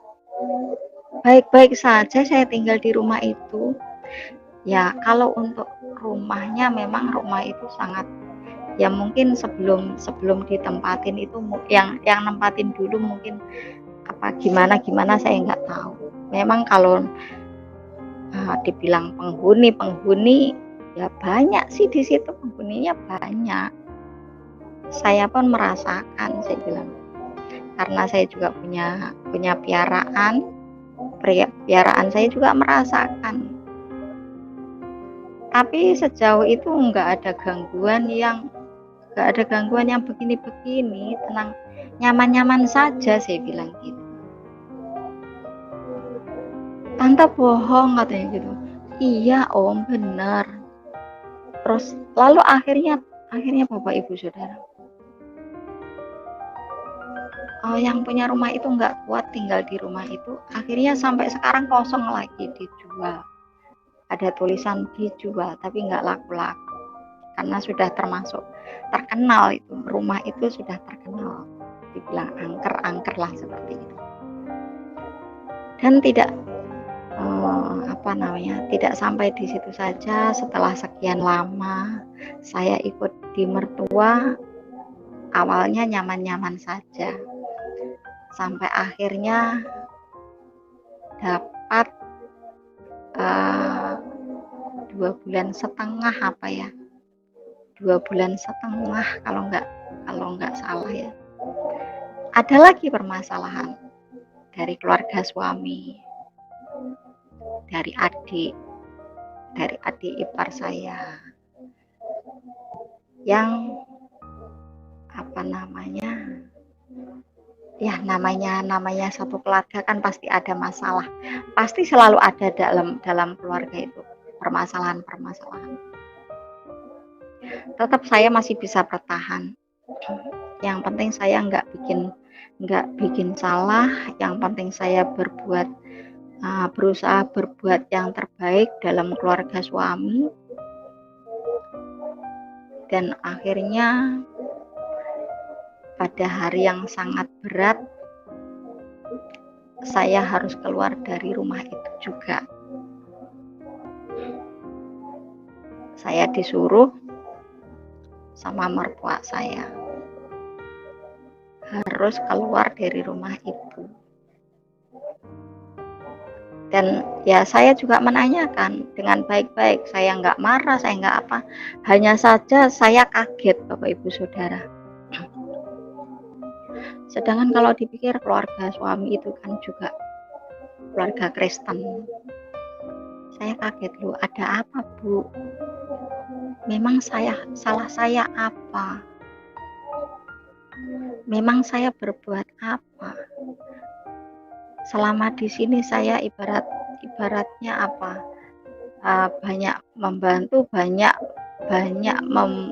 baik-baik saja saya tinggal di rumah itu. Ya kalau untuk rumahnya memang rumah itu sangat, ya mungkin sebelum ditempatin itu yang nempatin dulu mungkin apa gimana saya nggak tahu. Memang kalau dibilang penghuni ya banyak sih di situ, penghuninya banyak. Saya pun merasakan, saya bilang, karena saya juga punya piaraan saya juga merasakan. Tapi sejauh itu nggak ada gangguan yang begini-begini, tenang, nyaman-nyaman saja, saya bilang gitu. Tante bohong, katanya gitu. Iya Om, benar. Terus lalu akhirnya Bapak Ibu Saudara, yang punya rumah itu nggak kuat tinggal di rumah itu, akhirnya sampai sekarang kosong lagi, dijual. Ada tulisan dijual tapi nggak laku-laku karena sudah termasuk terkenal, itu rumah itu sudah terkenal, dibilang angker lah seperti itu. Dan tidak tidak sampai di situ saja. Setelah sekian lama saya ikut di mertua, awalnya nyaman-nyaman saja sampai akhirnya dapat 2 bulan setengah 2 bulan setengah kalau nggak salah ya, ada lagi permasalahan dari keluarga suami, dari adik ipar saya yang namanya satu keluarga kan pasti ada masalah, pasti selalu ada dalam keluarga itu permasalahan. Tetap saya masih bisa bertahan. Yang penting saya nggak bikin salah. Yang penting saya berusaha berbuat yang terbaik dalam keluarga suami. Dan akhirnya pada hari yang sangat berat, saya harus keluar dari rumah itu juga. Saya disuruh sama mertua saya harus keluar dari rumah itu. Dan ya saya juga menanyakan dengan baik-baik, saya nggak marah, saya nggak apa, hanya saja saya kaget Bapak Ibu Saudara. Sedangkan kalau dipikir keluarga suami itu kan juga keluarga Kristen. Saya kaget, loh ada apa Bu? Memang salah saya apa? Memang saya berbuat apa? Selama di sini saya ibaratnya apa? Banyak membantu, banyak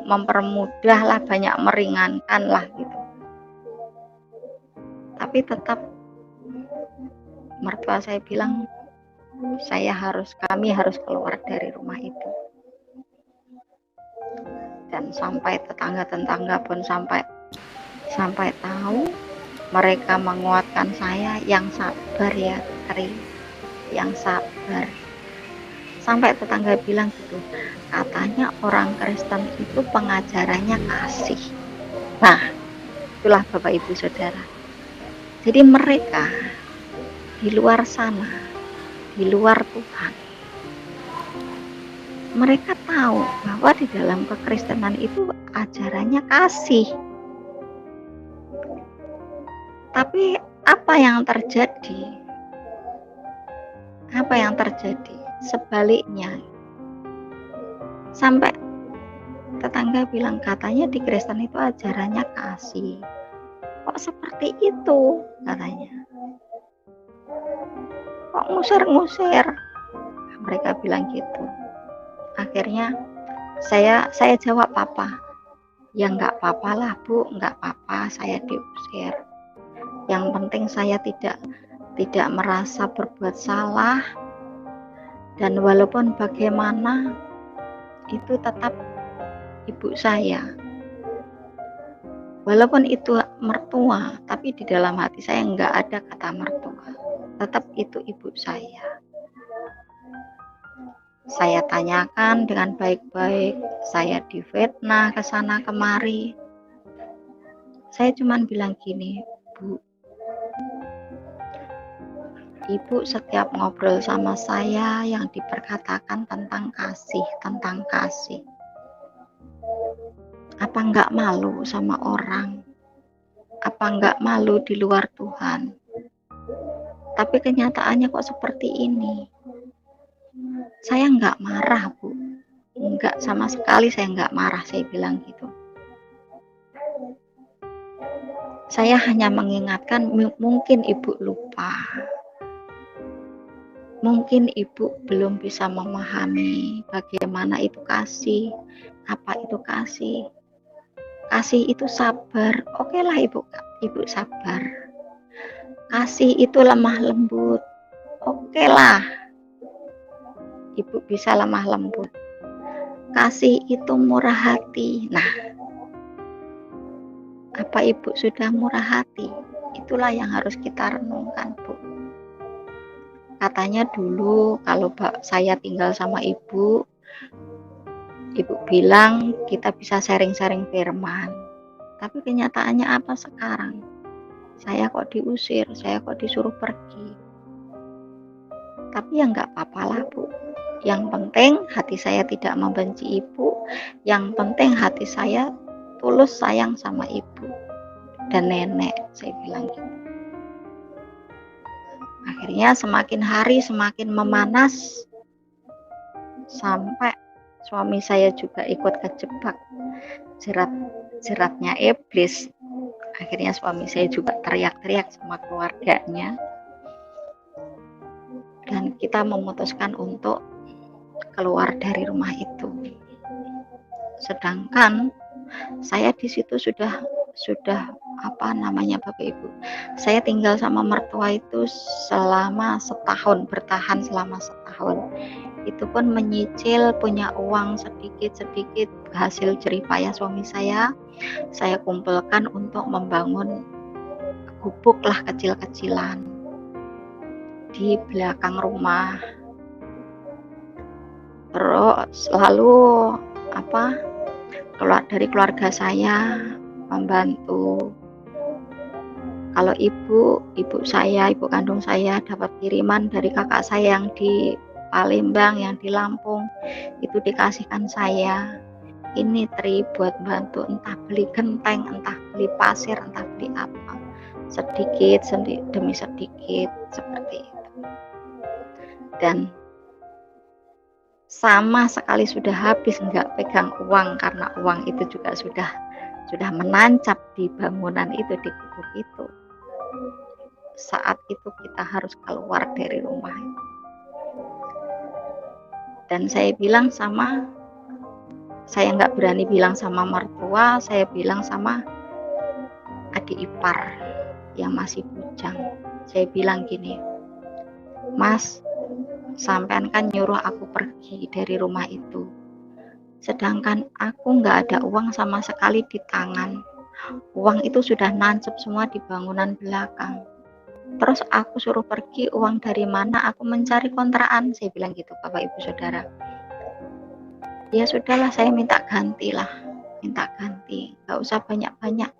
mempermudah lah, banyak meringankan lah gitu. Tapi tetap mertua saya bilang kami harus keluar dari rumah itu. Dan sampai tetangga-tetangga pun sampai tahu, mereka menguatkan saya, yang sabar ya Tri, yang sabar. Sampai tetangga bilang gitu, katanya orang Kristen itu pengajarannya kasih. Nah, itulah Bapak Ibu Saudara. Jadi mereka di luar sana, di luar Tuhan, mereka tahu bahwa di dalam kekristenan itu ajarannya kasih. Tapi apa yang terjadi? Apa yang terjadi? Sebaliknya. Sampai tetangga bilang katanya di Kristen itu ajarannya kasih. Kok seperti itu katanya? Kok ngusir-ngusir? Mereka bilang gitu. Akhirnya saya jawab apa? Ya nggak apa-apa lah Bu, nggak apa-apa saya diusir. Yang penting saya tidak merasa berbuat salah, dan walaupun bagaimana itu tetap ibu saya. Walaupun itu mertua, tapi di dalam hati saya nggak ada kata mertua. Tetap itu ibu saya. Saya tanyakan dengan baik-baik, saya difitnah ke sana kemari. Saya cuma bilang gini, Bu, Ibu setiap ngobrol sama saya yang diperkatakan tentang kasih. Apa enggak malu sama orang? Apa enggak malu di luar Tuhan? Tapi kenyataannya kok seperti ini. Saya enggak marah, Bu. Enggak, sama sekali saya enggak marah, saya bilang gitu. Saya hanya mengingatkan, mungkin Ibu lupa. Mungkin Ibu belum bisa memahami bagaimana itu kasih, apa itu kasih. Kasih itu sabar. Oke lah Ibu sabar. Kasih itu lemah lembut. Oke lah, Ibu bisa lemah lembut. Kasih itu murah hati. Nah, apa Ibu sudah murah hati? Itulah yang harus kita renungkan, Bu. Katanya dulu kalau saya tinggal sama Ibu bilang kita bisa sharing-sharing firman. Tapi kenyataannya apa sekarang? Saya kok diusir, saya kok disuruh pergi. Tapi ya nggak apa-apa lah, Bu. Yang penting hati saya tidak membenci Ibu. Yang penting hati saya tulus sayang sama Ibu dan nenek, saya bilang gitu. Akhirnya semakin hari semakin memanas, sampai suami saya juga ikut kejebak jeratnya iblis. Akhirnya suami saya juga teriak-teriak sama keluarganya, dan kita memutuskan untuk keluar dari rumah itu. Sedangkan saya di situ sudah Bapak Ibu, saya tinggal sama mertua itu selama setahun, bertahan selama setahun. Itu pun menyicil, punya uang sedikit-sedikit hasil jeripayah suami saya kumpulkan untuk membangun gubuk lah kecil-kecilan di belakang rumah. Terus lalu dari keluarga saya membantu. Kalau ibu kandung saya dapat kiriman dari kakak saya yang di Palembang, yang di Lampung, itu dikasihkan saya. Ini Tri buat bantu, entah beli genteng, entah beli pasir, entah beli apa, sedikit demi sedikit seperti itu. Dan sama sekali sudah habis, nggak pegang uang, karena uang itu juga sudah menancap di bangunan itu, di gubuk itu. Saat itu kita harus keluar dari rumah. Dan saya nggak berani bilang sama mertua, saya bilang sama adik ipar yang masih bujang. Saya bilang gini, Mas, sampean kan nyuruh aku pergi dari rumah itu, sedangkan aku nggak ada uang sama sekali di tangan. Uang itu sudah nancep semua di bangunan belakang. Terus aku suruh pergi, uang dari mana? Aku mencari kontrakan, saya bilang gitu, Bapak Ibu Saudara. Ya sudahlah, saya minta ganti, nggak usah banyak-banyak,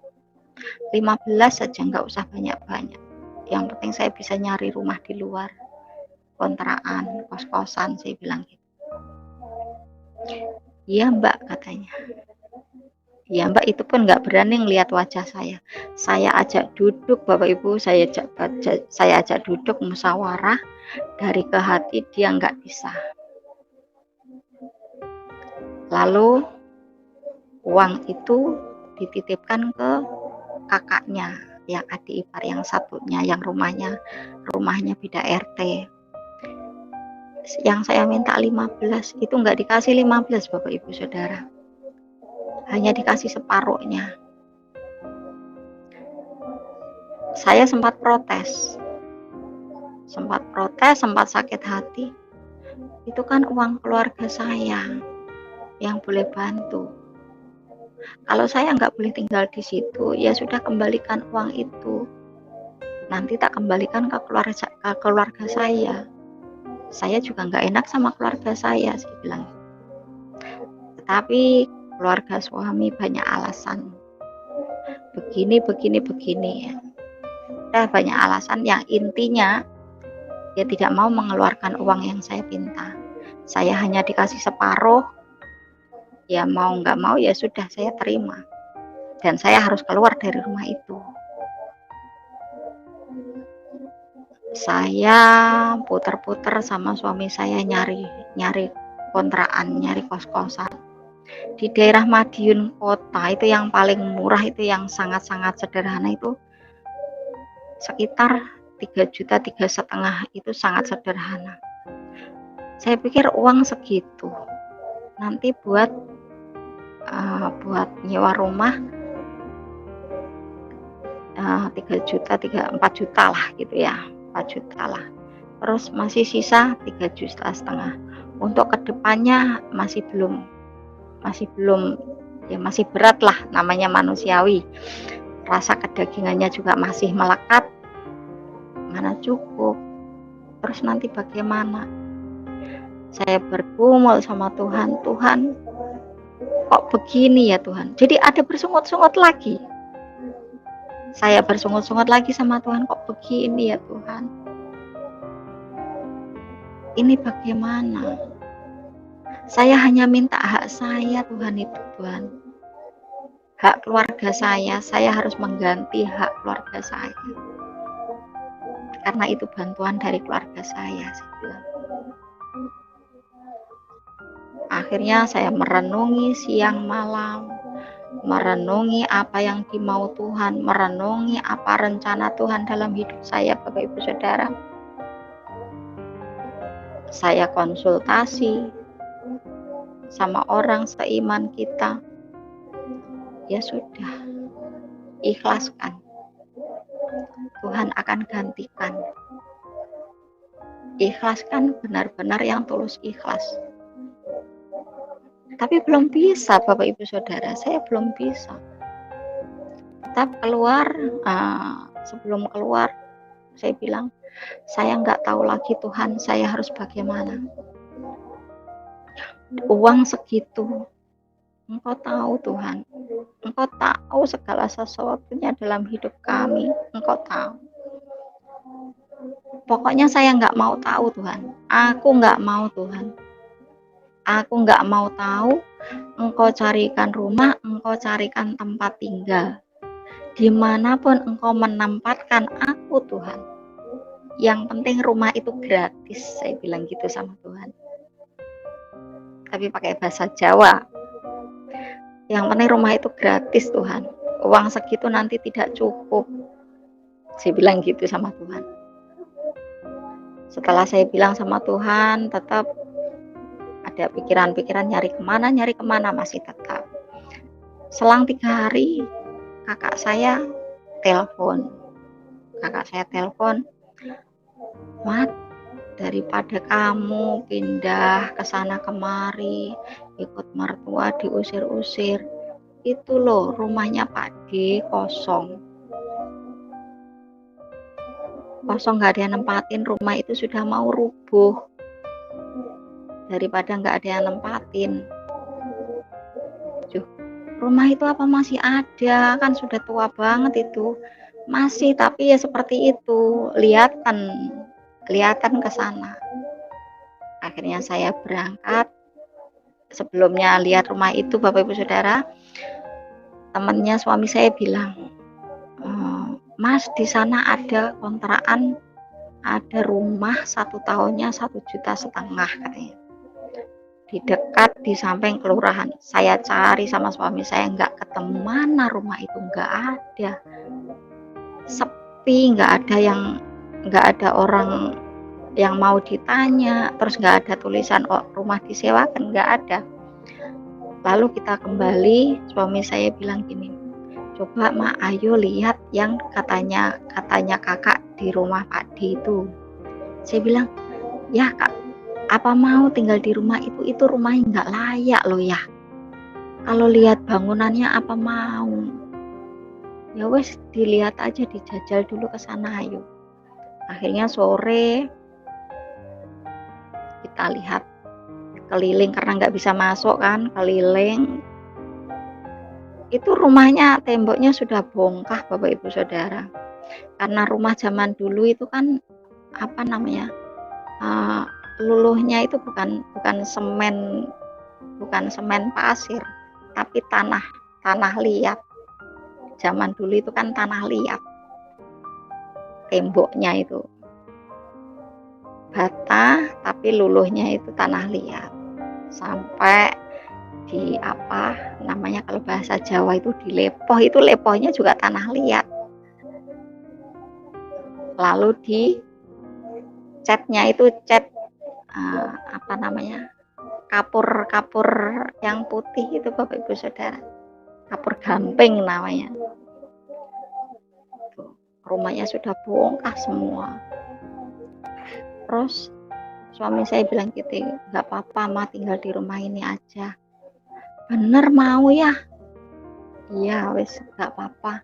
15 saja, nggak usah banyak-banyak. Yang penting saya bisa nyari rumah di luar, kontrakan, kos-kosan, saya bilang gitu. Iya Mbak, katanya. Ya Mbak, itu pun nggak berani ngelihat wajah saya. Saya ajak duduk, Bapak Ibu, saya ajak duduk musyawarah, dari ke hati dia nggak bisa. Lalu uang itu dititipkan ke kakaknya, yang adik ipar yang satunya, yang rumahnya beda RT. Yang saya minta 15 itu nggak dikasih 15, Bapak Ibu Saudara, hanya dikasih separuhnya. Saya sempat protes, sempat sakit hati. Itu kan uang keluarga saya yang boleh bantu. Kalau saya nggak boleh tinggal di situ, ya sudah, kembalikan uang itu. Nanti tak kembalikan ke keluarga saya. Saya juga nggak enak sama keluarga saya bilang. Tetapi keluarga suami banyak alasan. Begini ya. Banyak alasan yang intinya dia tidak mau mengeluarkan uang yang saya minta. Saya hanya dikasih separuh. Ya mau nggak mau ya sudah, saya terima. Dan saya harus keluar dari rumah itu. Saya putar-putar sama suami saya nyari kontrakan, nyari kos-kosan. Di daerah Madiun kota itu yang paling murah, itu yang sangat-sangat sederhana, itu sekitar 3 juta, 3,5 itu sangat sederhana. Saya pikir uang segitu nanti buat nyewa rumah 3 juta, 4 juta lah gitu ya, 4 juta lah. Terus masih sisa 3,5 juta. Untuk kedepannya masih belum ya, masih berat lah, namanya manusiawi. Rasa kedagingannya juga masih melekat, mana cukup. Terus nanti bagaimana? Saya bergumul sama Tuhan, Tuhan kok begini ya Tuhan. Jadi ada bersungut-sungut lagi. Saya bersungut-sungut lagi sama Tuhan, kok begini ya Tuhan. Ini bagaimana? Saya hanya minta hak saya Tuhan, itu Tuhan. Hak keluarga saya harus mengganti hak keluarga saya. Karena itu bantuan dari keluarga saya bilang. Akhirnya saya merenungi siang malam, merenungi apa yang dimau Tuhan, merenungi apa rencana Tuhan dalam hidup saya, Bapak Ibu Saudara. Saya konsultasi sama orang seiman kita. Ya sudah, ikhlaskan. Tuhan akan gantikan. Ikhlaskan, benar-benar yang tulus ikhlas. Tapi belum bisa, Bapak Ibu Saudara, saya belum bisa. Tetap keluar, sebelum keluar saya bilang, saya nggak tahu lagi Tuhan, saya harus bagaimana. Uang segitu, Engkau tahu Tuhan, Engkau tahu segala sesuatunya dalam hidup kami, Engkau tahu. Pokoknya saya nggak mau tahu Tuhan, aku nggak mau Tuhan. Aku nggak mau tahu, Engkau carikan rumah, Engkau carikan tempat tinggal. Dimanapun Engkau menempatkan aku Tuhan. Yang penting rumah itu gratis, saya bilang gitu sama Tuhan. Tapi pakai bahasa Jawa. Yang penting rumah itu gratis Tuhan. Uang segitu nanti tidak cukup. Saya bilang gitu sama Tuhan. Setelah saya bilang sama Tuhan, tetap ada pikiran-pikiran nyari kemana, masih tetap. Selang 3 hari, kakak saya telepon, Mat, daripada kamu pindah ke sana kemari, ikut mertua diusir-usir, itu loh rumahnya Pak D kosong. kosong, nggak ada yang nempatin, rumah itu sudah mau rubuh daripada nggak ada yang nempatin. Rumah itu apa masih ada, kan sudah tua banget itu. Masih, tapi ya seperti itu, kelihatan ke sana. Akhirnya saya berangkat. Sebelumnya lihat rumah itu, Bapak Ibu Saudara, temannya suami saya bilang, Mas, di sana ada kontrakan, ada rumah 1 tahunnya 1,5 juta katanya. Di dekat di samping kelurahan. Saya cari sama suami saya, nggak ketemu, mana rumah itu, nggak ada, sepi, nggak ada orang yang mau ditanya, terus nggak ada tulisan rumah disewakan, nggak ada. Lalu kita kembali, suami saya bilang gini, coba Ma, ayo lihat yang katanya kakak di rumah Pak D itu. Saya bilang, ya Kak, apa mau tinggal di rumah itu rumahnya nggak layak loh ya. Kalau lihat bangunannya apa mau. Ya wes, dilihat aja, dijajal dulu ke sana, ayo. Akhirnya sore kita lihat keliling, karena nggak bisa masuk kan, keliling. Itu rumahnya, temboknya sudah bongkah, Bapak Ibu Saudara. Karena rumah zaman dulu itu kan apa namanya, luluhnya itu bukan semen pasir, tapi tanah liat. Zaman dulu itu kan tanah liat, temboknya itu bata, tapi luluhnya itu tanah liat. Sampai di apa namanya, kalau bahasa Jawa itu dilepoh, itu lepohnya juga tanah liat. Lalu di catnya itu cat apa namanya, kapur yang putih itu, Bapak Ibu Saudara, kapur gamping namanya. Rumahnya sudah bongkah semua. Terus suami saya bilang gitu, nggak apa-apa Ma, tinggal di rumah ini aja. Bener mau ya? Iya wes, nggak apa-apa,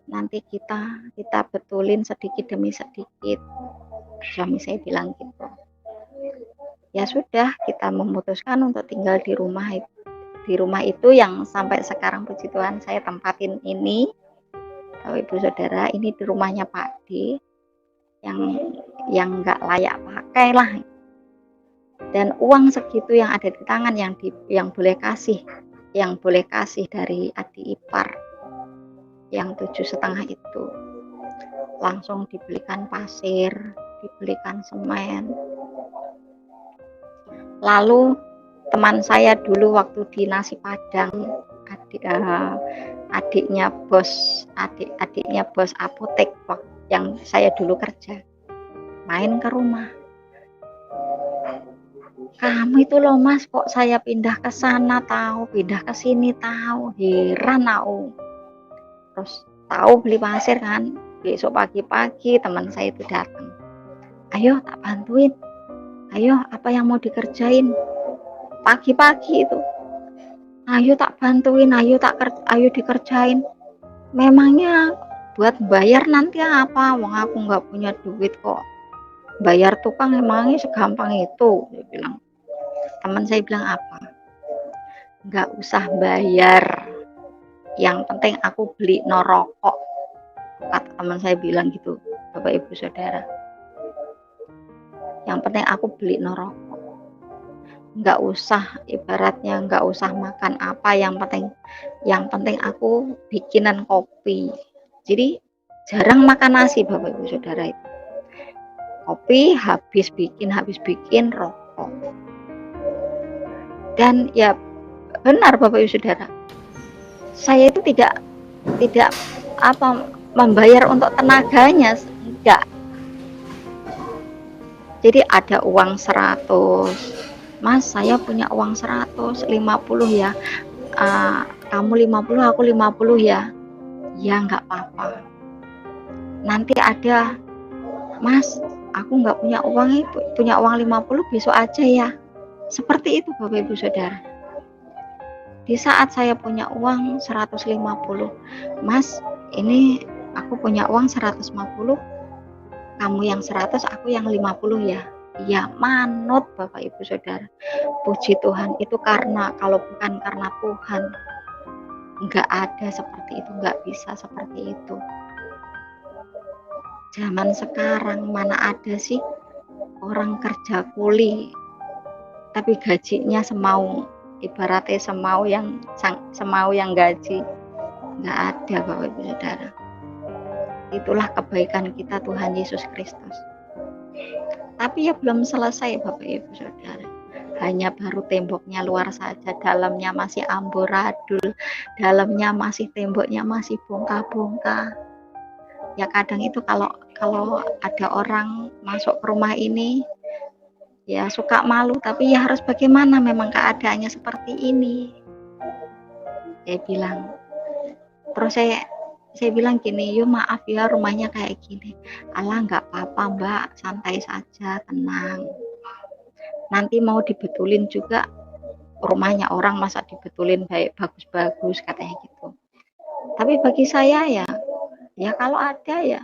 nanti kita betulin sedikit demi sedikit, suami saya bilang gitu. Ya sudah, kita memutuskan untuk tinggal di rumah itu yang sampai sekarang puji Tuhan saya tempatin ini, Bapak Ibu Saudara. Ini di rumahnya Pak D yang nggak layak pakai lah. Dan uang segitu yang ada di tangan, yang boleh kasih dari adik ipar yang 7,5 itu, langsung dibelikan pasir, dibelikan semen. Lalu teman saya dulu waktu di Nasi Padang, adiknya bos apotek yang saya dulu kerja, main ke rumah. Kamu itu loh Mas, kok saya pindah ke sana tahu, pindah ke sini tahu, heran aku. Terus tahu beli pasir kan, besok pagi-pagi teman saya itu datang, ayo tak bantuin, ayo apa yang mau dikerjain, pagi-pagi itu, ayo tak bantuin, ayo dikerjain. Memangnya buat bayar nanti apa, wong aku nggak punya duit kok, bayar tukang emangnya segampang itu, dia bilang. Teman saya bilang apa, nggak usah bayar, yang penting aku beli no rokok, kata teman saya bilang gitu, Bapak Ibu Saudara. Yang penting aku beli no rokok, nggak usah, ibaratnya nggak usah makan apa, yang penting aku bikinan kopi. Jadi jarang makan nasi, Bapak Ibu Saudara, itu kopi habis bikin rokok. Dan ya benar Bapak Ibu Saudara, saya itu tidak membayar untuk tenaganya, enggak. Jadi ada uang 100, Mas saya punya uang 150 ya, kamu 50 aku 50 ya, ya nggak apa-apa. Nanti ada Mas, aku nggak punya uang, punya uang 50 besok aja ya. Seperti itu Bapak Ibu Saudara. Di saat saya punya uang 150, Mas ini aku punya uang 150, kamu yang 100, aku yang 50 ya. Ya manut Bapak Ibu Saudara. Puji Tuhan, itu kalau bukan karena Tuhan, nggak ada seperti itu, nggak bisa seperti itu. Zaman sekarang mana ada sih orang kerja kuli tapi gajinya semau, ibaratnya semau yang gaji. Nggak ada Bapak Ibu Saudara. Itulah kebaikan kita Tuhan Yesus Kristus. Tapi ya belum selesai Bapak Ibu Saudara. Hanya baru temboknya luar saja, dalamnya masih amburadul, dalamnya masih temboknya masih bongkah-bongkah. Ya kadang itu kalau ada orang masuk ke rumah ini, ya suka malu, tapi ya harus bagaimana, memang keadaannya seperti ini. Saya bilang, terus saya bilang gini, yuk maaf ya rumahnya kayak gini. Alah nggak apa-apa Mbak, santai saja, tenang. Nanti mau dibetulin juga rumahnya orang, masa dibetulin bagus-bagus katanya gitu. Tapi bagi saya ya kalau ada ya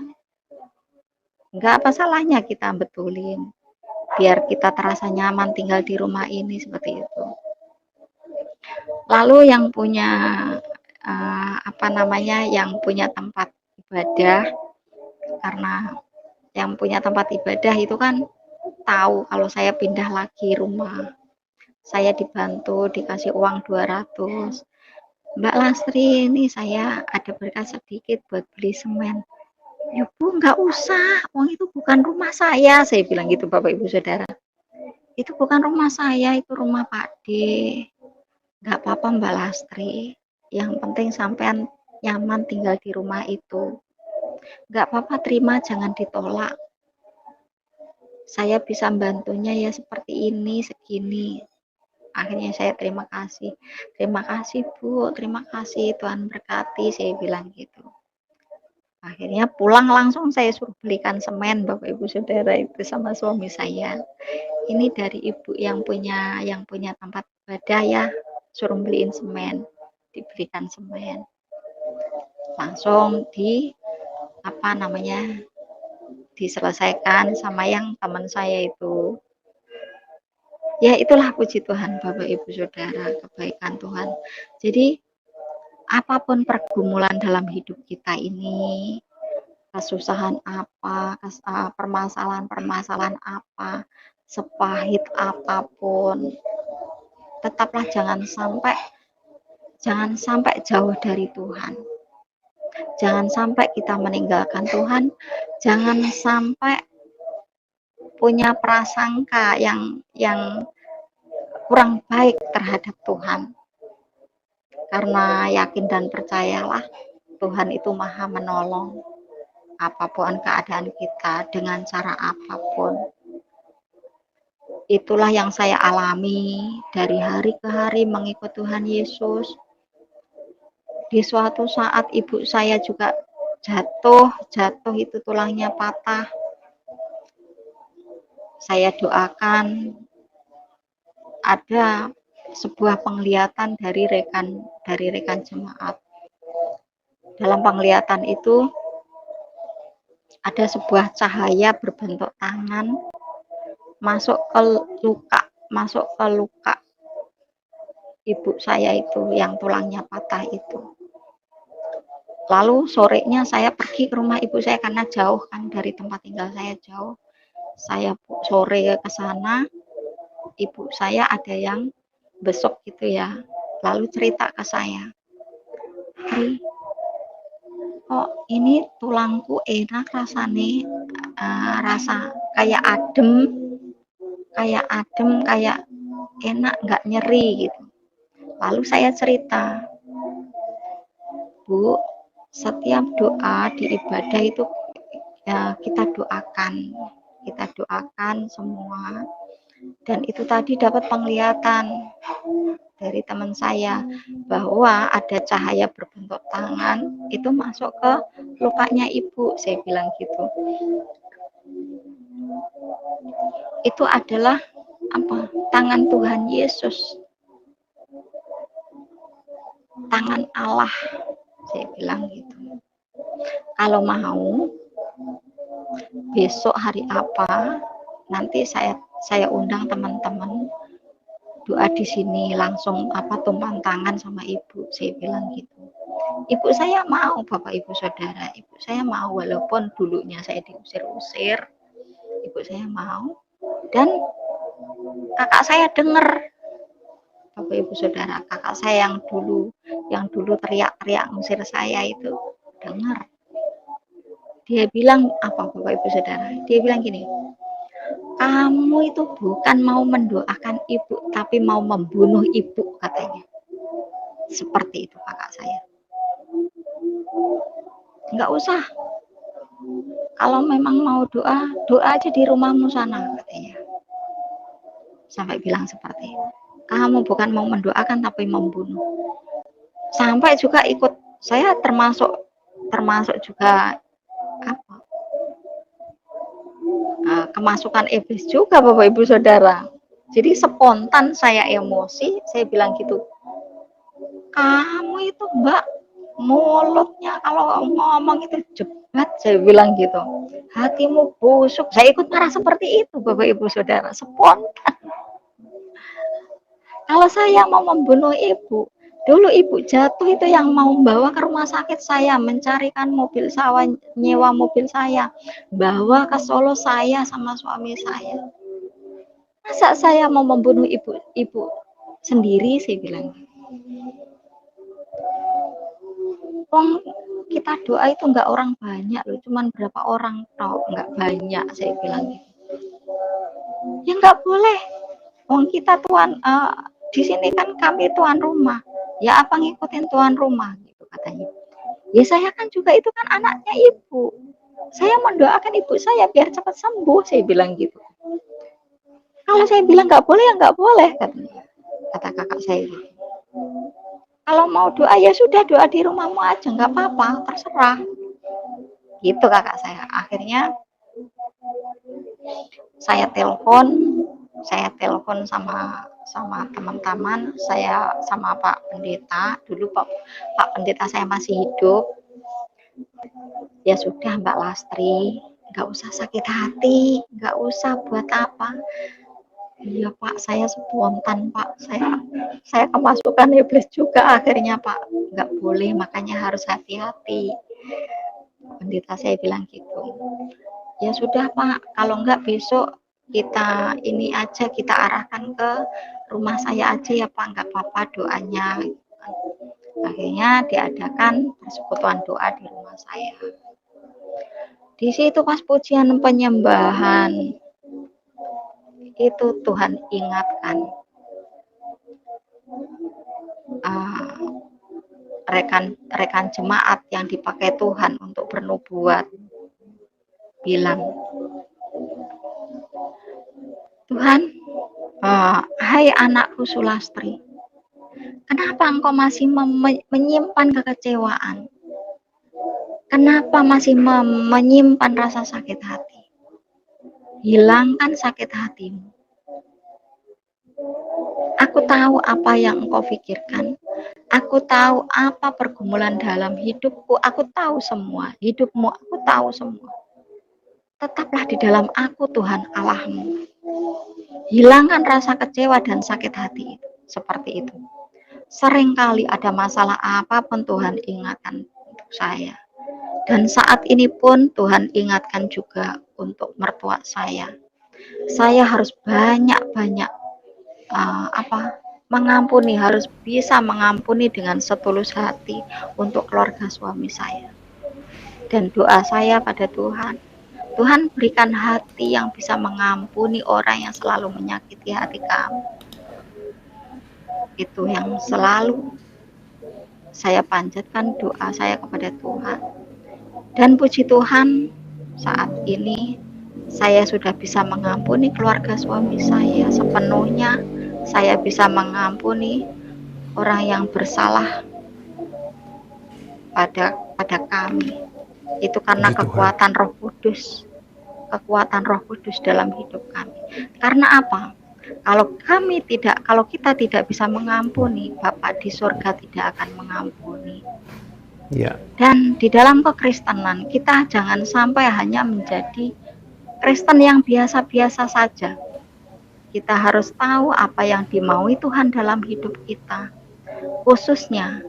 nggak apa salahnya kita betulin, biar kita terasa nyaman tinggal di rumah ini, seperti itu. Lalu yang punya yang punya tempat ibadah, karena yang punya tempat ibadah itu kan tahu kalau saya pindah lagi rumah, saya dibantu dikasih uang 200. Mbak Lastri, ini saya ada berkas sedikit buat beli semen. Ya Bu, nggak usah, uang itu bukan rumah saya bilang gitu Bapak Ibu Saudara. Itu bukan rumah saya, itu rumah Pak D. Nggak apa-apa Mbak Lastri, yang penting sampean nyaman tinggal di rumah itu. Nggak apa-apa, terima, jangan ditolak. Saya bisa bantunya ya seperti ini, segini. Akhirnya saya terima kasih Bu, terima kasih, Tuhan berkati, saya bilang gitu. Akhirnya pulang langsung saya suruh belikan semen Bapak Ibu Saudara itu sama suami saya. Ini dari ibu yang punya tempat ibadah ya, suruh beliin semen, dibelikan semen. Langsung diselesaikan sama yang teman saya itu. Ya itulah puji Tuhan Bapak Ibu Saudara, kebaikan Tuhan. Jadi apapun pergumulan dalam hidup kita ini, kesusahan apa, permasalahan apa, sepahit apapun, tetaplah jangan sampai jauh dari Tuhan. Jangan sampai kita meninggalkan Tuhan, jangan sampai punya prasangka yang kurang baik terhadap Tuhan. Karena yakin dan percayalah Tuhan itu Maha menolong apapun keadaan kita dengan cara apapun. Itulah yang saya alami dari hari ke hari mengikut Tuhan Yesus. Di suatu saat ibu saya juga jatuh itu tulangnya patah. Saya doakan ada sebuah penglihatan dari rekan jemaat. Dalam penglihatan itu ada sebuah cahaya berbentuk tangan masuk ke luka ibu saya itu yang tulangnya patah itu. Lalu sorenya saya pergi ke rumah ibu saya karena jauh kan, dari tempat tinggal saya jauh. Saya sore ke sana, ibu saya ada yang besok gitu ya, lalu cerita ke saya, kok ini tulangku enak rasanya, rasa kayak adem, kayak enak, nggak nyeri gitu. Lalu saya cerita, Bu, setiap doa di ibadah itu ya, kita doakan semua. Dan itu tadi dapat penglihatan dari teman saya bahwa ada cahaya berbentuk tangan itu masuk ke lukanya ibu, saya bilang gitu. Itu adalah tangan Tuhan Yesus, tangan Allah, saya bilang gitu. Kalau mau besok hari apa, nanti saya undang teman-teman doa di sini, langsung tumpang tangan sama ibu, saya bilang gitu. Ibu saya mau, bapak ibu saudara, ibu saya mau, walaupun dulunya saya diusir-usir, ibu saya mau. Dan kakak saya dengar, bapak ibu saudara, kakak saya yang dulu teriak-teriak ngusir saya itu dengar. Dia bilang apa, bapak ibu saudara? Dia bilang gini, kamu itu bukan mau mendoakan ibu, tapi mau membunuh ibu, katanya. Seperti itu kakak saya. Nggak usah, kalau memang mau doa, doa aja di rumahmu sana, katanya. Sampai bilang seperti itu. Kamu bukan mau mendoakan, tapi membunuh. Sampai juga ikut, saya termasuk juga apa, kemasukan iblis juga, bapak ibu saudara. Jadi spontan saya emosi, saya bilang gitu, kamu itu mbak, mulutnya kalau ngomong itu jebat, saya bilang gitu, hatimu busuk. Saya ikut marah seperti itu, bapak ibu saudara, spontan. Kalau saya mau membunuh ibu, dulu ibu jatuh itu yang mau bawa ke rumah sakit saya, mencarikan mobil saya, nyewa mobil saya, bawa ke Solo saya sama suami saya. Masa saya mau membunuh ibu sendiri, saya bilang. Wong kita doa itu enggak orang banyak loh, cuman berapa orang tahu, enggak banyak, saya bilang gitu. Ya enggak boleh. Wong kita tuan di sini kan kami tuan rumah. Ya apa ngikutin tuan rumah gitu, katanya. Ya saya kan juga itu kan anaknya ibu. Saya mendoakan ibu saya biar cepat sembuh, saya bilang gitu. Kalau saya bilang nggak boleh, ya nggak boleh, katanya. Kata kakak saya gitu. Kalau mau doa ya sudah, doa di rumahmu aja, nggak apa-apa, terserah. Gitu kakak saya. Akhirnya saya telepon sama teman-teman saya, sama Pak Pendeta. Dulu Pak Pendeta saya masih hidup. Ya sudah Mbak Lastri, nggak usah sakit hati, nggak usah buat apa. Iya Pak, saya spontan Pak, saya kemasukan iblis juga akhirnya Pak, nggak boleh, makanya harus hati-hati. Pendeta saya bilang gitu. Ya sudah Pak, kalau enggak besok kita ini aja, kita arahkan ke rumah saya aja ya Pak, nggak apa-apa doanya. Akhirnya diadakan persekutuan doa di rumah saya. Di situ pas pujian penyembahan itu Tuhan ingatkan rekan jemaat yang dipakai Tuhan untuk bernubuat, bilang, Tuhan, hai anakku Sulastri, kenapa engkau masih menyimpan kekecewaan? Kenapa masih menyimpan rasa sakit hati? Hilangkan sakit hatimu. Aku tahu apa yang engkau pikirkan. Aku tahu apa pergumulan dalam hidupku. Aku tahu semua. Hidupmu aku tahu semua. Tetaplah di dalam aku Tuhan Allahmu. Hilangkan rasa kecewa dan sakit hati itu. Seperti itu. Seringkali ada masalah apapun Tuhan ingatkan untuk saya. Dan saat ini pun Tuhan ingatkan juga untuk mertua saya. Saya harus banyak-banyak mengampuni, harus bisa mengampuni dengan setulus hati untuk keluarga suami saya. Dan doa saya pada Tuhan, Tuhan berikan hati yang bisa mengampuni orang yang selalu menyakiti hati kami. Itu yang selalu saya panjatkan doa saya kepada Tuhan. Dan puji Tuhan, saat ini saya sudah bisa mengampuni keluarga suami saya sepenuhnya. Saya bisa mengampuni orang yang bersalah pada kami. Itu karena kekuatan Roh Kudus. Kekuatan Roh Kudus dalam hidup kami. Karena apa? Kalau kita tidak bisa mengampuni, Bapa di surga tidak akan mengampuni. Ya. Dan di dalam kekristenan kita jangan sampai hanya menjadi Kristen yang biasa-biasa saja. Kita harus tahu apa yang dimaui Tuhan dalam hidup kita. Khususnya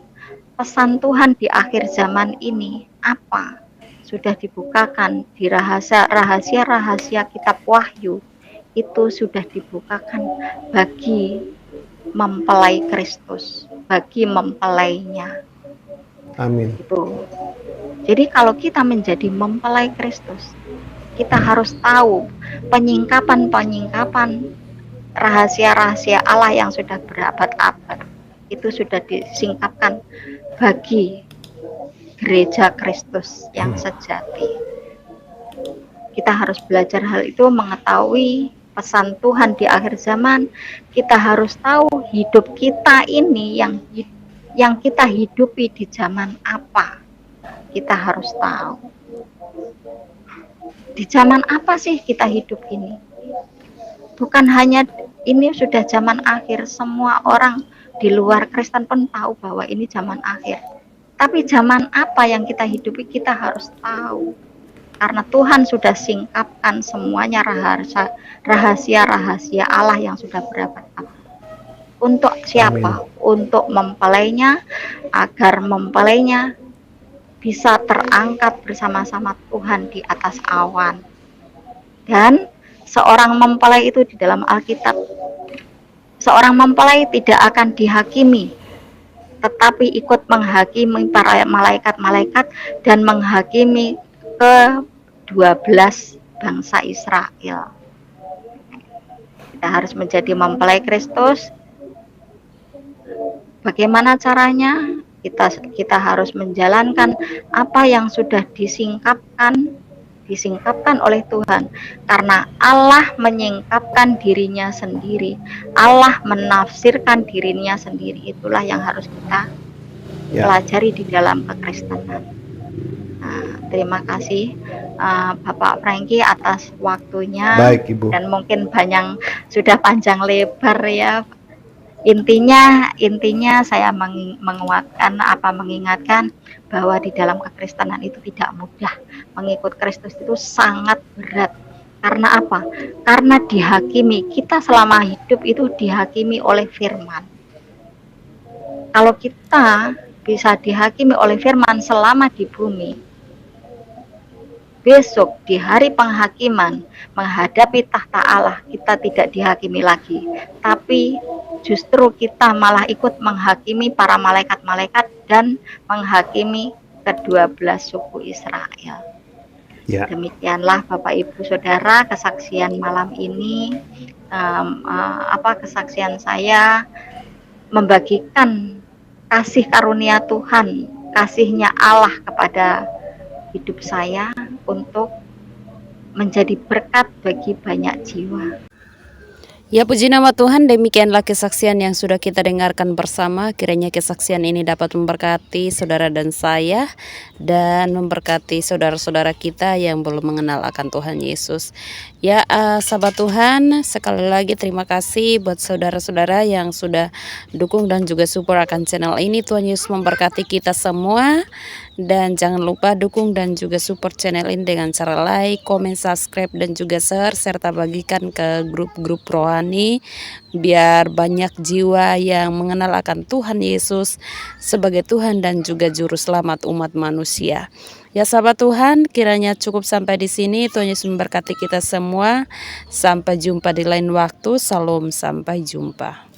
pesan Tuhan di akhir zaman ini apa? Sudah dibukakan di rahasia-rahasia kitab Wahyu. Itu sudah dibukakan bagi mempelai Kristus, bagi mempelainya. Amin. Itu. Jadi kalau kita menjadi mempelai Kristus, kita harus tahu penyingkapan-penyingkapan rahasia-rahasia Allah yang sudah berabad-abad. Itu sudah disingkapkan bagi gereja Kristus yang sejati. Kita harus belajar hal itu, mengetahui pesan Tuhan di akhir zaman. Kita harus tahu hidup kita ini yang kita hidupi di zaman apa. Kita harus tahu. Di zaman apa sih kita hidup ini? Bukan hanya ini sudah zaman akhir, semua orang di luar Kristen pun tahu bahwa ini zaman akhir. Tapi zaman apa yang kita hidupi kita harus tahu. Karena Tuhan sudah singkapkan semuanya rahasia-rahasia Allah yang sudah berabad-abad. Untuk siapa? Amin. Untuk mempelainya, agar mempelainya bisa terangkat bersama-sama Tuhan di atas awan. Dan seorang mempelai itu di dalam Alkitab, seorang mempelai tidak akan dihakimi, tetapi ikut menghakimi para malaikat-malaikat dan menghakimi ke 12 bangsa Israel. Kita harus menjadi mempelai Kristus. Bagaimana caranya? Kita harus menjalankan apa yang sudah disingkapkan oleh Tuhan, karena Allah menyingkapkan dirinya sendiri, Allah menafsirkan dirinya sendiri. Itulah yang harus kita pelajari di dalam kekristenan. Terima kasih Bapak Franky atas waktunya. Baik, Ibu. Dan mungkin banyak sudah panjang lebar ya. Intinya saya mengingatkan bahwa di dalam kekristenan itu tidak mudah. Mengikut Kristus itu sangat berat. Karena apa? Karena dihakimi. Kita selama hidup itu dihakimi oleh firman. Kalau kita bisa dihakimi oleh firman selama di bumi, besok di hari penghakiman menghadapi tahta Allah, kita tidak dihakimi lagi, tapi justru kita malah ikut menghakimi para malaikat-malaikat dan menghakimi ke-12 suku Israel. Ya. Demikianlah Bapak Ibu Saudara kesaksian malam ini, kesaksian saya membagikan kasih karunia Tuhan, kasihnya Allah kepada hidup saya untuk menjadi berkat bagi banyak jiwa. Ya, puji nama Tuhan, demikianlah kesaksian yang sudah kita dengarkan bersama. Kiranya kesaksian ini dapat memberkati saudara dan saya, dan memberkati saudara-saudara kita yang belum mengenal akan Tuhan Yesus. Ya, sahabat Tuhan, sekali lagi terima kasih buat saudara-saudara yang sudah dukung dan juga support akan channel ini. Tuhan Yesus memberkati kita semua. Dan jangan lupa dukung dan juga support channel ini dengan cara like, komen, subscribe, dan juga share, serta bagikan ke grup-grup rohani biar banyak jiwa yang mengenal akan Tuhan Yesus sebagai Tuhan dan juga juru selamat umat manusia. Ya sahabat Tuhan, kiranya cukup sampai di sini. Tuhan Yesus memberkati kita semua. Sampai jumpa di lain waktu. Salam, sampai jumpa.